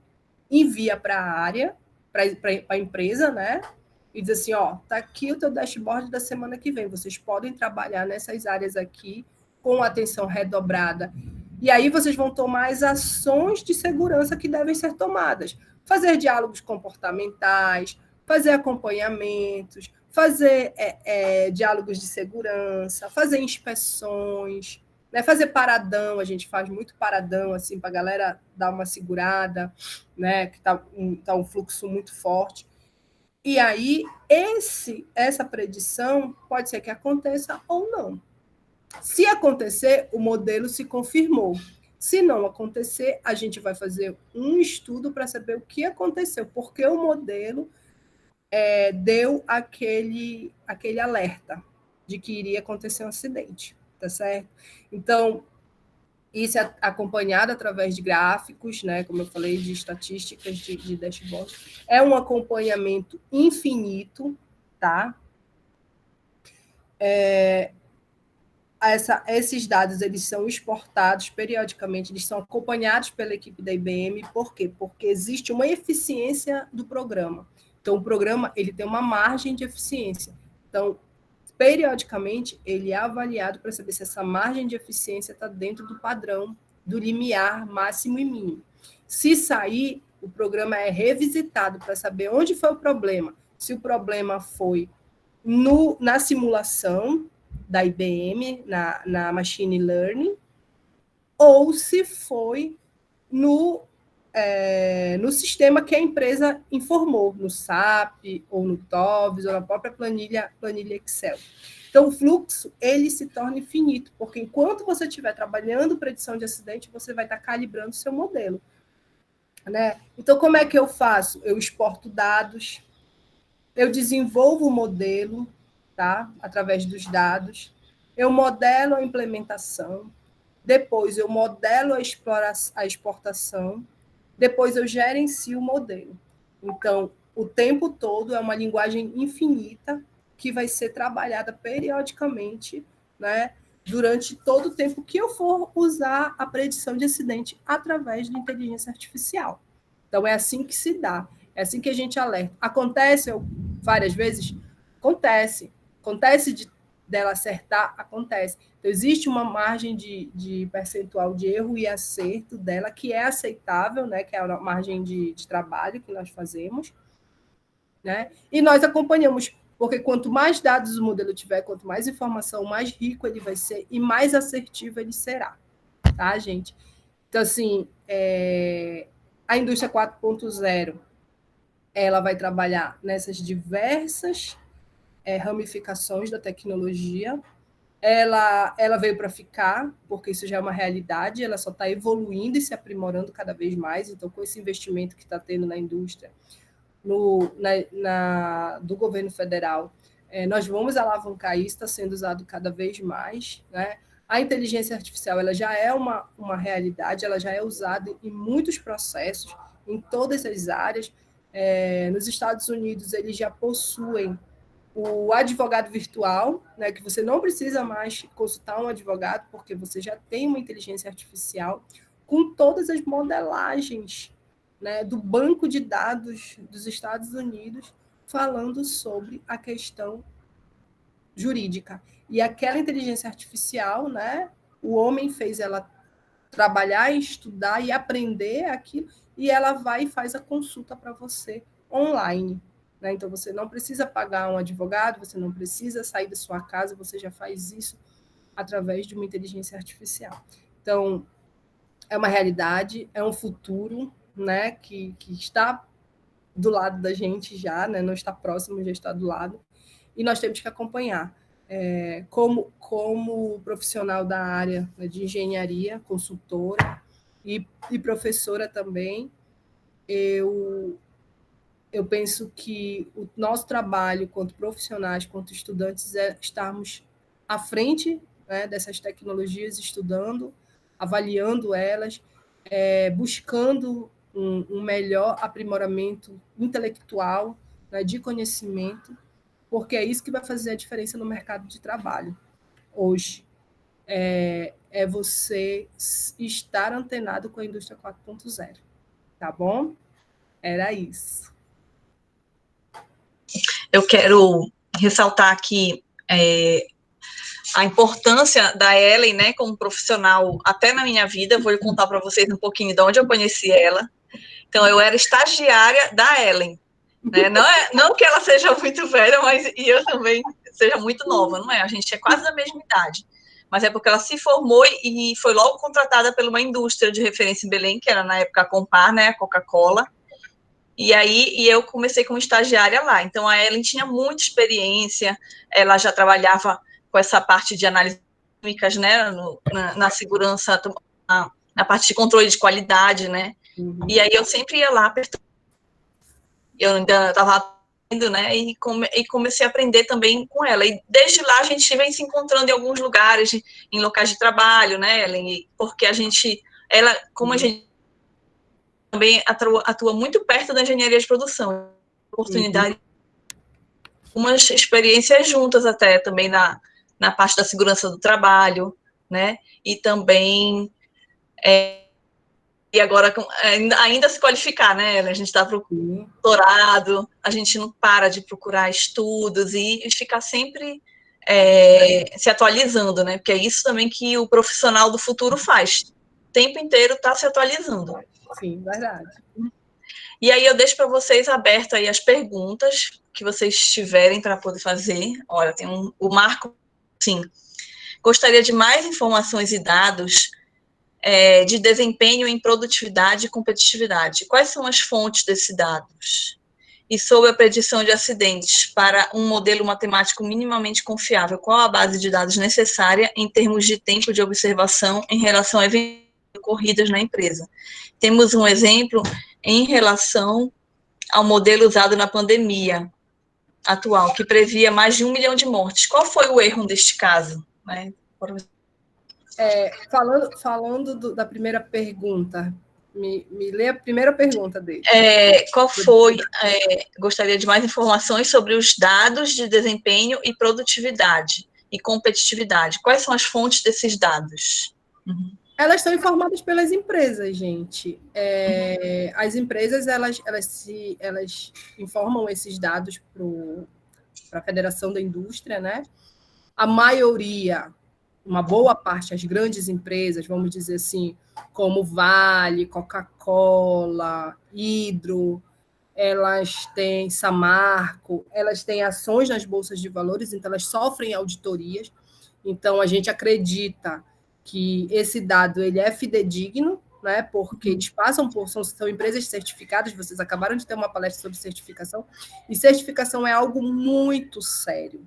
envia para a área, para a empresa, né? E diz assim, ó, tá aqui o teu dashboard da semana que vem. Vocês podem trabalhar nessas áreas aqui com atenção redobrada. E aí vocês vão tomar as ações de segurança que devem ser tomadas. Fazer diálogos comportamentais, fazer acompanhamentos, fazer diálogos de segurança, fazer inspeções, né? Fazer paradão, a gente faz muito paradão assim para a galera dar uma segurada, né? Que tá um fluxo muito forte. E aí essa predição pode ser que aconteça ou não. Se acontecer, o modelo se confirmou. Se não acontecer, a gente vai fazer um estudo para saber o que aconteceu, porque o modelo deu aquele alerta de que iria acontecer um acidente, tá certo? Então, isso é acompanhado através de gráficos, né, como eu falei, de estatísticas, de dashboard. É um acompanhamento infinito, tá? Esses dados eles são exportados periodicamente, eles são acompanhados pela equipe da IBM. Por quê? Porque existe uma eficiência do programa. Então, o programa ele tem uma margem de eficiência. Então, periodicamente, ele é avaliado para saber se essa margem de eficiência está dentro do padrão do limiar máximo e mínimo. Se sair, o programa é revisitado para saber onde foi o problema. Se o problema foi na simulação da IBM, na Machine Learning, ou se foi no sistema que a empresa informou, no SAP, ou no TOVS, ou na própria planilha Excel. Então, o fluxo, ele se torna infinito, porque enquanto você estiver trabalhando predição de acidente, você vai estar calibrando o seu modelo, né? Então, como é que eu faço? Eu exporto dados, eu desenvolvo o modelo, tá? Através dos dados, eu modelo a implementação, depois eu modelo a exportação, depois eu gerencio o modelo. Então, o tempo todo é uma linguagem infinita que vai ser trabalhada periodicamente, né, durante todo o tempo que eu for usar a predição de acidente através de inteligência artificial. Então, é assim que se dá, é assim que a gente alerta. Acontece várias vezes? Acontece. Acontece dela acertar? Acontece. Então, existe uma margem de percentual de erro e acerto dela que é aceitável, né? Que é a margem de trabalho que nós fazemos, né? E nós acompanhamos, porque quanto mais dados o modelo tiver, quanto mais informação, mais rico ele vai ser e mais assertivo ele será, tá, gente? Então, assim, a indústria 4.0, ela vai trabalhar nessas diversas ramificações da tecnologia. Ela veio para ficar, porque isso já é uma realidade, ela só está evoluindo e se aprimorando cada vez mais. Então, com esse investimento que está tendo na indústria, do governo federal, nós vamos alavancar isso, está sendo usado cada vez mais, né? A inteligência artificial ela já é uma realidade, ela já é usada em muitos processos, em todas as áreas. Nos Estados Unidos, eles já possuem o advogado virtual, né, que você não precisa mais consultar um advogado, porque você já tem uma inteligência artificial com todas as modelagens, né, do banco de dados dos Estados Unidos falando sobre a questão jurídica. E aquela inteligência artificial, né, o homem fez ela trabalhar, estudar e aprender aquilo, e ela vai e faz a consulta para você online. Né? Então, você não precisa pagar um advogado, você não precisa sair da sua casa, você já faz isso através de uma inteligência artificial. Então, é uma realidade, é um futuro, né, que está do lado da gente já, né, não está próximo, já está do lado, e nós temos que acompanhar. Como profissional da área, né, de engenharia, consultora e professora também, eu penso que o nosso trabalho, quanto profissionais, quanto estudantes, é estarmos à frente, né, dessas tecnologias, estudando, avaliando elas, buscando um melhor aprimoramento intelectual, né, de conhecimento, porque é isso que vai fazer a diferença no mercado de trabalho hoje. É você estar antenado com a indústria 4.0. Tá bom? Era isso. Eu quero ressaltar aqui a importância da Ellen, né, como profissional, até na minha vida. Vou contar para vocês um pouquinho de onde eu conheci ela. Então, eu era estagiária da Ellen. Né? Não que ela seja muito velha, mas e eu também seja muito nova, não é? A gente é quase da mesma idade. Mas é porque ela se formou e foi logo contratada por uma indústria de referência em Belém, que era na época a Compar, né, a Coca-Cola. E eu comecei como estagiária lá. Então, a Ellen tinha muita experiência, ela já trabalhava com essa parte de análise químicas, né, na segurança, na parte de controle de qualidade, né? Uhum. E aí eu sempre ia lá, eu ainda estava aprendendo, né, e comecei a aprender também com ela. E desde lá a gente vem se encontrando em alguns lugares, em locais de trabalho, né, Ellen? Porque como a gente também atua muito perto da engenharia de produção, oportunidade, umas experiências juntas até também na parte da segurança do trabalho, né, e também e agora ainda se qualificar, né, a gente está procurando doutorado, a gente não para de procurar estudos e ficar sempre se atualizando, né, porque é isso também que o profissional do futuro faz, o tempo inteiro está se atualizando. Sim, verdade. E aí eu deixo para vocês aberto aí as perguntas que vocês tiverem para poder fazer. Olha, tem o Marco, sim. Gostaria de mais informações e dados de desempenho em produtividade e competitividade. Quais são as fontes desses dados? E sobre a predição de acidentes para um modelo matemático minimamente confiável, qual a base de dados necessária em termos de tempo de observação em relação a eventos ocorridos na empresa? Temos um exemplo em relação ao modelo usado na pandemia atual, que previa mais de 1 milhão de mortes. Qual foi o erro deste caso? Né? Falando da primeira pergunta, me lê a primeira pergunta dele. Qual foi? Gostaria de mais informações sobre os dados de desempenho e produtividade e competitividade. Quais são as fontes desses dados? Uhum. Elas são informadas pelas empresas, gente. As empresas elas informam esses dados para a Federação da Indústria, né? A maioria, uma boa parte, as grandes empresas, vamos dizer assim, como Vale, Coca-Cola, Hidro, elas têm Samarco, elas têm ações nas bolsas de valores, então elas sofrem auditorias. Então a gente acredita que esse dado ele é fidedigno, né? Porque eles passam são empresas certificadas. Vocês acabaram de ter uma palestra sobre certificação, e certificação é algo muito sério,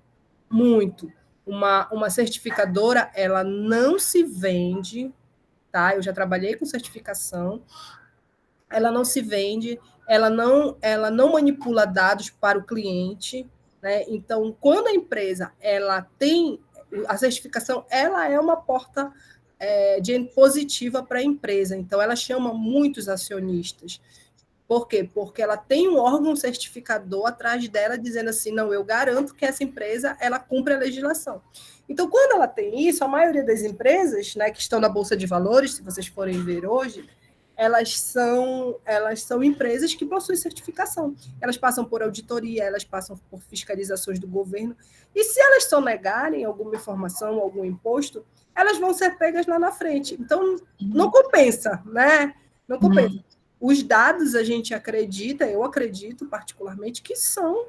muito. Uma certificadora, ela não se vende, tá? Eu já trabalhei com certificação, ela não se vende, ela não manipula dados para o cliente, né? Então, quando a empresa ela tem a certificação, ela é uma porta positiva para a empresa. Então, ela chama muitos acionistas. Por quê? Porque ela tem um órgão certificador atrás dela dizendo assim, não, eu garanto que essa empresa ela cumpre a legislação. Então, quando ela tem isso, a maioria das empresas, né, que estão na Bolsa de Valores, se vocês forem ver hoje, elas são empresas que possuem certificação. Elas passam por auditoria, elas passam por fiscalizações do governo. E se elas sonegarem alguma informação, algum imposto, elas vão ser pegas lá na frente. Então, não compensa, né? Não compensa. Os dados, a gente acredita, eu acredito particularmente, que são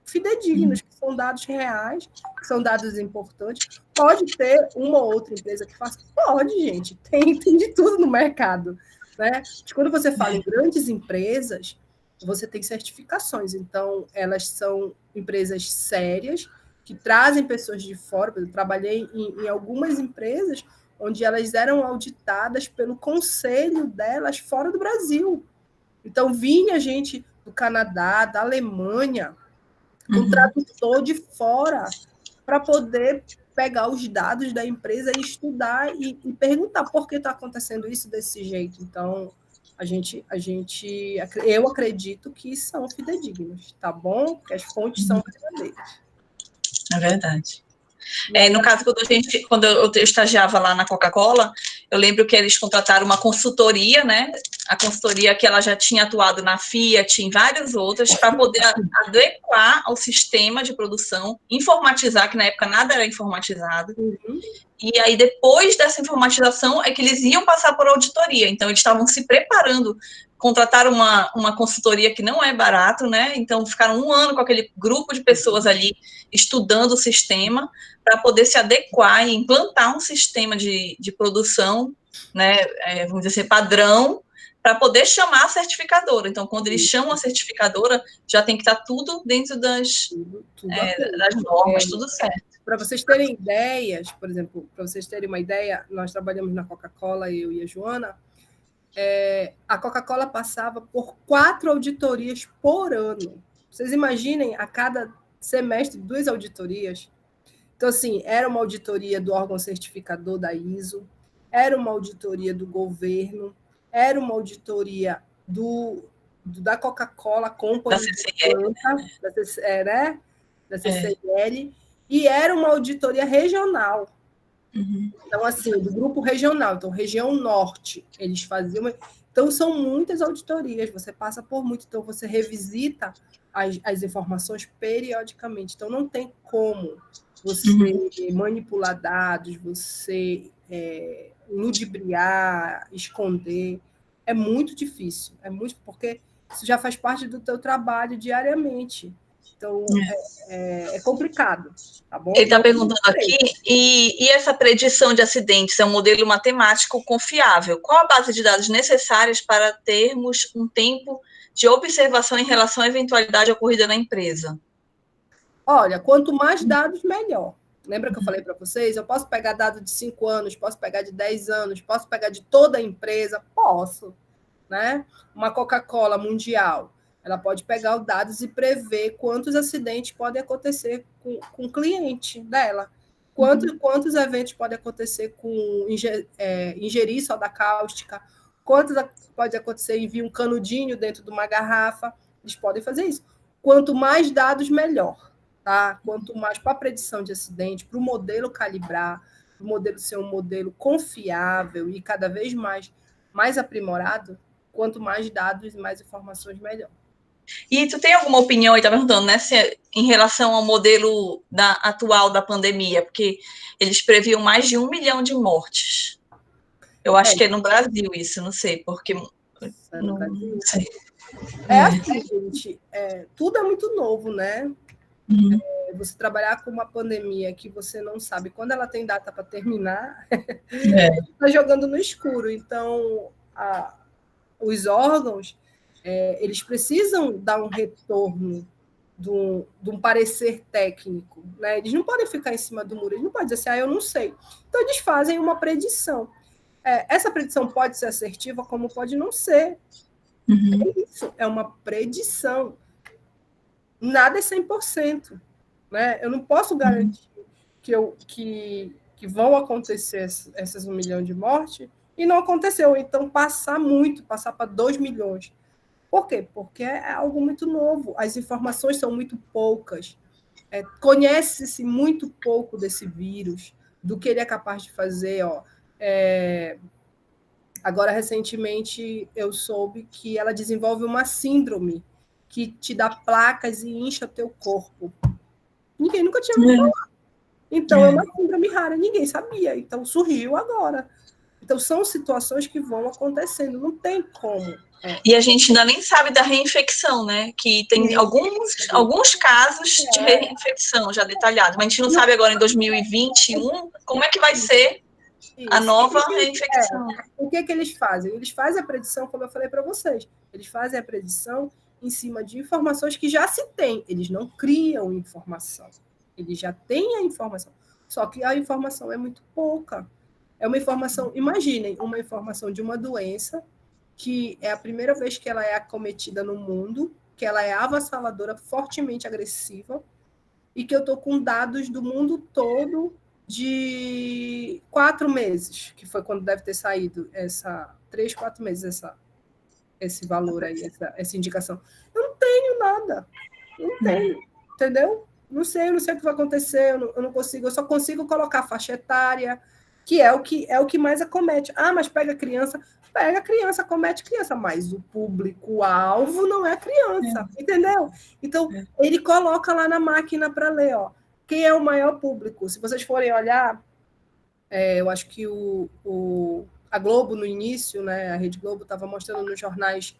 fidedignos, que são dados reais, que são dados importantes. Pode ter uma ou outra empresa que faça? Pode, gente. Tem de tudo no mercado, né? Mas quando você fala em grandes empresas, você tem certificações. Então, elas são empresas sérias, que trazem pessoas de fora. Eu trabalhei em algumas empresas onde elas eram auditadas pelo conselho delas fora do Brasil. Então, vinha gente do Canadá, da Alemanha, um tradutor de fora, para poder pegar os dados da empresa e estudar e perguntar por que está acontecendo isso desse jeito. Então, eu acredito que são fidedignos, tá bom? Que as fontes são verdadeiras. É verdade. No caso, quando eu estagiava lá na Coca-Cola, eu lembro que eles contrataram uma consultoria, né? A consultoria que ela já tinha atuado na Fiat, em várias outras, para poder adequar ao sistema de produção, informatizar, que na época nada era informatizado. E aí, depois dessa informatização, é que eles iam passar por auditoria. Então, eles estavam se preparando, contrataram uma consultoria que não é barato, né? Então, ficaram 1 ano com aquele grupo de pessoas ali, estudando o sistema, para poder se adequar e implantar um sistema de produção, né? Vamos dizer assim, padrão, para poder chamar a certificadora. Então, quando eles chamam a certificadora, já tem que estar tudo dentro das normas, tudo certo. Para vocês terem ideias, por exemplo, para vocês terem uma ideia, nós trabalhamos na Coca-Cola, eu e a Joana, a Coca-Cola passava por 4 auditorias por ano. Vocês imaginem, a cada semestre, 2 auditorias. Então, assim, era uma auditoria do órgão certificador da ISO, era uma auditoria do governo, era uma auditoria da Coca-Cola Company, da CCL, e era uma auditoria regional. Então, assim, do grupo regional, então, região norte, eles faziam. Então, são muitas auditorias, você passa por muito, então, você revisita as informações periodicamente. Então, não tem como você manipular dados, você ludibriar, esconder. É muito difícil, porque isso já faz parte do teu trabalho diariamente. Então, é complicado, tá bom? Ele está perguntando aqui, e essa predição de acidentes é um modelo matemático confiável? Qual a base de dados necessárias para termos um tempo de observação em relação à eventualidade ocorrida na empresa? Olha, quanto mais dados, melhor. Lembra que eu falei para vocês? Eu posso pegar dado de 5 anos, posso pegar de 10 anos, posso pegar de toda a empresa? Posso, né? Uma Coca-Cola mundial, ela pode pegar os dados e prever quantos acidentes podem acontecer com o cliente dela, quantos eventos podem acontecer com ingerir soda cáustica, quantos pode acontecer em vir um canudinho dentro de uma garrafa. Eles podem fazer isso. Quanto mais dados, melhor. Tá? Quanto mais para a predição de acidente, para o modelo calibrar, para o modelo ser um modelo confiável e cada vez mais aprimorado, quanto mais dados e mais informações, melhor. E tu tem alguma opinião aí, tá perguntando, né, em relação ao modelo atual da pandemia? Porque eles previam mais de 1 milhão de mortes. Eu acho que é no Brasil isso, não sei, porque... Não sei. Assim, gente, tudo é muito novo, né? Você trabalhar com uma pandemia que você não sabe quando ela tem data para terminar, está jogando no escuro. Então, os órgãos, eles precisam dar um retorno de um parecer técnico, né? Eles não podem ficar em cima do muro, eles não podem dizer assim, eu não sei. Então, eles fazem uma predição. Essa predição pode ser assertiva, como pode não ser. Isso é uma predição. Nada é 100%. Né? Eu não posso garantir que vão acontecer essas 1 milhão de mortes e não aconteceu. Então, passar para 2 milhões. Por quê? Porque é algo muito novo. As informações são muito poucas. Conhece-se muito pouco desse vírus, do que ele é capaz de fazer. Agora, recentemente, eu soube que ela desenvolve uma síndrome que te dá placas e incha teu corpo. Ninguém nunca tinha ouvido falar. Então, é uma síndrome rara, ninguém sabia. Então, surgiu agora. Então, são situações que vão acontecendo, não tem como. E a gente ainda nem sabe da reinfecção, né? Que tem alguns casos de reinfecção já detalhados, mas a gente não sabe agora em 2021 como é que vai ser a nova reinfecção. O que eles fazem? Eles fazem a predição, como eu falei para vocês, eles fazem a predição em cima de informações que já se tem. Eles não criam informação. Eles já têm a informação. Só que a informação é muito pouca. É uma informação, imaginem, uma informação de uma doença que é a primeira vez que ela é acometida no mundo, que ela é avassaladora, fortemente agressiva, e que eu estou com dados do mundo todo de 4 meses, que foi quando deve ter saído 3, 4 meses esse valor aí, essa indicação. Eu não tenho nada. Não tenho, entendeu? Eu não sei o que vai acontecer, eu não consigo, eu só consigo colocar faixa etária, que é o que mais acomete. Ah, mas pega criança, acomete criança, mas o público-alvo não é criança, entendeu? Então, ele coloca lá na máquina para ler, ó, quem é o maior público. Se vocês forem olhar, eu acho que a Globo, no início, né, a Rede Globo estava mostrando nos jornais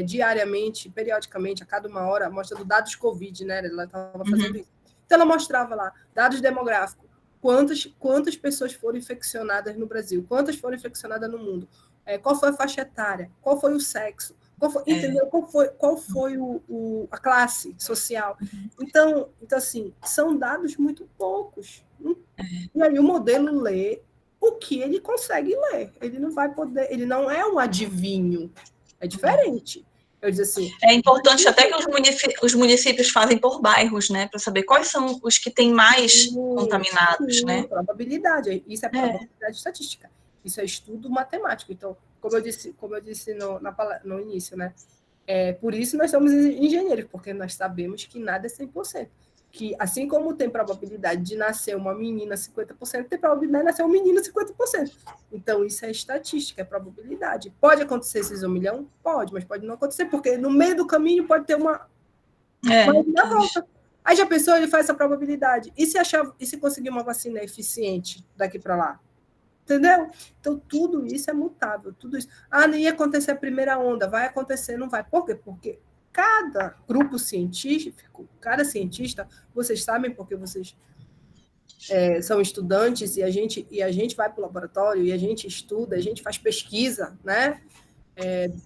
diariamente, periodicamente, a cada 1 hora, mostrando dados Covid, né? Ela estava fazendo isso. Então, ela mostrava lá, dados demográficos, quantas pessoas foram infeccionadas no Brasil, quantas foram infeccionadas no mundo, qual foi a faixa etária, qual foi o sexo, entendeu? Qual foi a classe social. Então, assim, são dados muito poucos. E aí o modelo lê o que ele consegue ler. Ele não vai poder, ele não é um adivinho. É diferente. Eu disse assim. É importante até que os municípios fazem por bairros, né? Para saber quais são os que têm mais contaminados, né? Probabilidade. Isso é probabilidade estatística. Isso é estudo matemático. Então, como eu disse no início, né? Por isso nós somos engenheiros, porque nós sabemos que nada é 100%. Que, assim como tem probabilidade de nascer uma menina 50%, tem probabilidade de nascer um menino 50%. Então, isso é estatística, é probabilidade. Pode acontecer esses 1 milhão? Pode, mas pode não acontecer, porque no meio do caminho pode ter uma volta. Aí já pensou, ele faz essa probabilidade. E se conseguir uma vacina eficiente daqui para lá? Entendeu? Então, tudo isso é mutável. Tudo isso. Não ia acontecer a primeira onda. Vai acontecer, não vai. Por quê? Porque cada grupo científico, cada cientista, vocês sabem porque vocês são estudantes e a gente vai para o laboratório e a gente estuda, a gente faz pesquisa, né,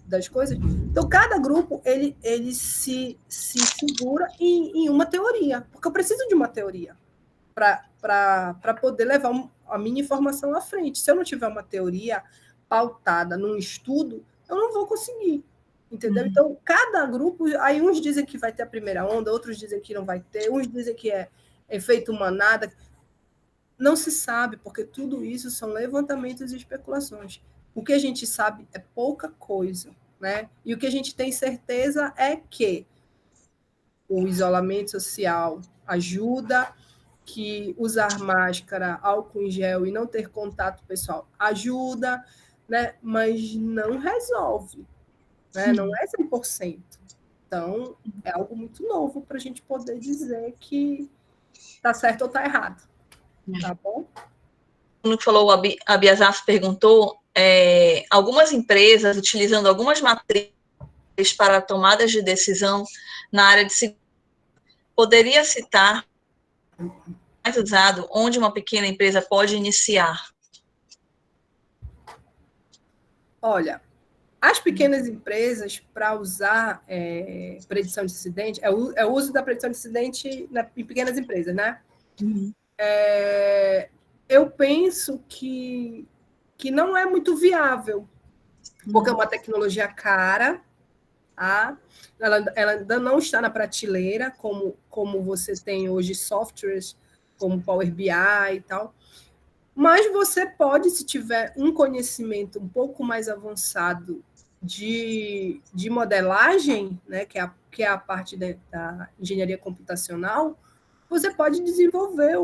das coisas. Então, cada grupo ele se segura em uma teoria, porque eu preciso de uma teoria para poder levar a minha informação à frente. Se eu não tiver uma teoria pautada num estudo, eu não vou conseguir. Entendeu? Então, cada grupo, aí uns dizem que vai ter a primeira onda, outros dizem que não vai ter, uns dizem que é efeito manada. Não se sabe, porque tudo isso são levantamentos e especulações. O que a gente sabe é pouca coisa, né? E o que a gente tem certeza é que o isolamento social ajuda, que usar máscara, álcool em gel e não ter contato pessoal ajuda, né? Mas não resolve. Né? Não é 100%. Então, é algo muito novo para a gente poder dizer que está certo ou está errado. Tá bom? No que falou, a Biasaf perguntou, algumas empresas utilizando algumas matrizes para tomadas de decisão na área de segurança. Poderia citar mais usado onde uma pequena empresa pode iniciar? Olha, as pequenas empresas, para usar predição de incidente, é o uso da predição de incidente em pequenas empresas, né? Eu penso que não é muito viável, porque é uma tecnologia cara, tá? Ela ainda não está na prateleira, como você tem hoje softwares como Power BI e tal. Mas você pode, se tiver um conhecimento um pouco mais avançado de modelagem, né, que é a parte da engenharia computacional, você pode desenvolver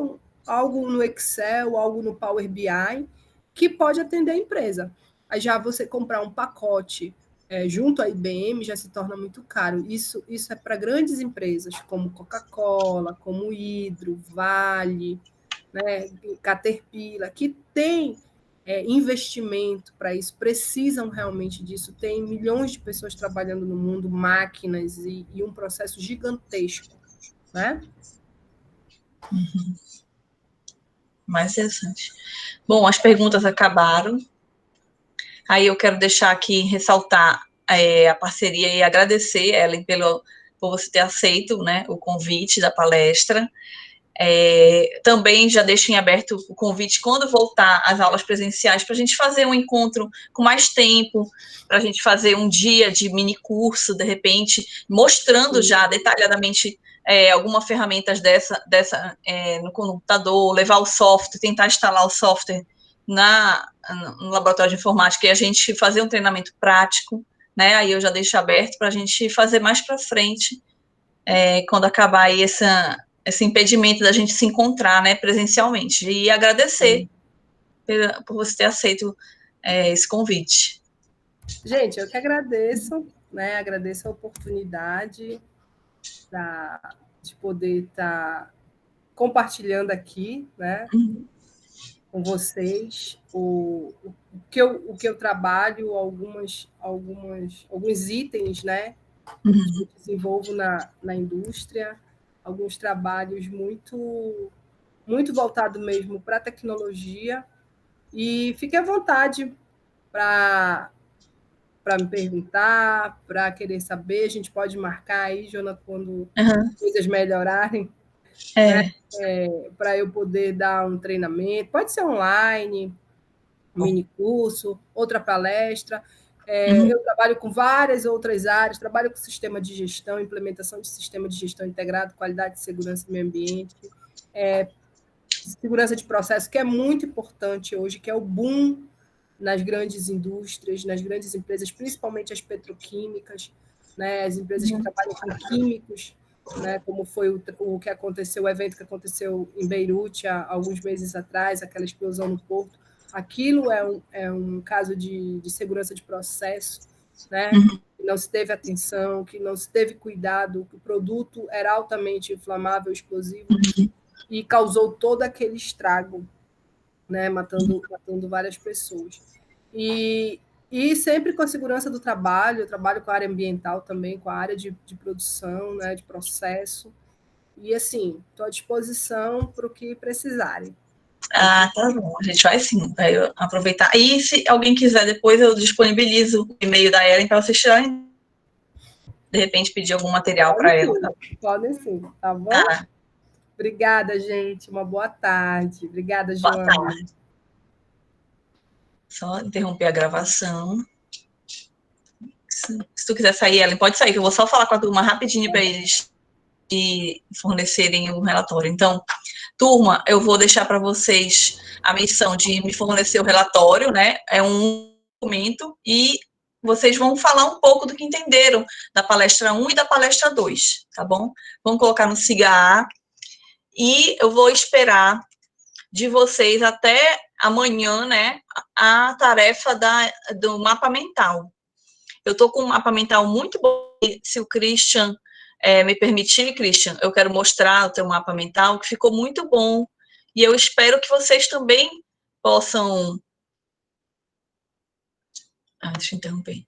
algo no Excel, algo no Power BI, que pode atender a empresa. Aí já você comprar um pacote junto à IBM já se torna muito caro. Isso é para grandes empresas, como Coca-Cola, como Hydro, Vale, né, Caterpillar, que tem investimento para isso, precisam realmente disso, tem milhões de pessoas trabalhando no mundo, máquinas e um processo gigantesco, né? Uhum. Mais interessante. Bom, as perguntas acabaram. Aí eu quero deixar aqui, ressaltar a parceria e agradecer, Ellen, por você ter aceito, né, o convite da palestra. Também já deixo em aberto o convite quando voltar às aulas presenciais para a gente fazer um encontro com mais tempo, para a gente fazer um dia de mini curso, de repente, mostrando já detalhadamente algumas ferramentas dessa no computador, levar o software, tentar instalar o software no laboratório de informática e a gente fazer um treinamento prático, né? Aí eu já deixo aberto para a gente fazer mais para frente, quando acabar aí esse impedimento da gente se encontrar, né, presencialmente. E agradecer por você ter aceito esse convite. Gente, eu que agradeço, né? Agradeço a oportunidade de poder estar compartilhando aqui, né? Com vocês o que eu trabalho, alguns itens, né? Que eu desenvolvo na indústria, alguns trabalhos muito voltado mesmo para a tecnologia, e fique à vontade para me perguntar, para querer saber. A gente pode marcar aí, Jonathan, quando coisas melhorarem, né? Para eu poder dar um treinamento. Pode ser online, um mini curso, outra palestra. Eu trabalho com várias outras áreas, trabalho com sistema de gestão, implementação de sistema de gestão integrado, qualidade, segurança e meio ambiente, segurança de processo, que é muito importante hoje, que é o boom nas grandes indústrias, nas grandes empresas, principalmente as petroquímicas, né, as empresas que trabalham com químicos, né, como foi o que aconteceu, o evento que aconteceu em Beirute há alguns meses atrás, aquela explosão no porto. Aquilo é um caso de segurança de processo, né, que não se teve atenção, que não se teve cuidado, que o produto era altamente inflamável, explosivo, e causou todo aquele estrago, né, matando várias pessoas. E sempre com a segurança do trabalho, eu trabalho com a área ambiental também, com a área de produção, né, de processo. E, assim, estou à disposição para o que precisarem. Ah, tá bom. A gente vai sim, vai aproveitar. E se alguém quiser, depois eu disponibilizo o e-mail da Ellen para vocês tirarem, de repente, pedir algum material para ela. Podem sim, tá bom? Obrigada, gente. Uma boa tarde. Obrigada, Joana. Boa tarde. Só interromper a gravação. Se tu quiser sair, Ellen, pode sair, que eu vou só falar com a turma rapidinho para eles fornecerem o relatório. Então, turma, eu vou deixar para vocês a missão de me fornecer o relatório, né? É um documento e vocês vão falar um pouco do que entenderam da palestra 1 e da palestra 2, tá bom? Vamos colocar no SIGA e eu vou esperar de vocês até amanhã, né, a tarefa do mapa mental. Eu estou com um mapa mental muito bom, se o Christian me permitir, Christian, eu quero mostrar o teu mapa mental, que ficou muito bom, e eu espero que vocês também possam... deixa eu interromper.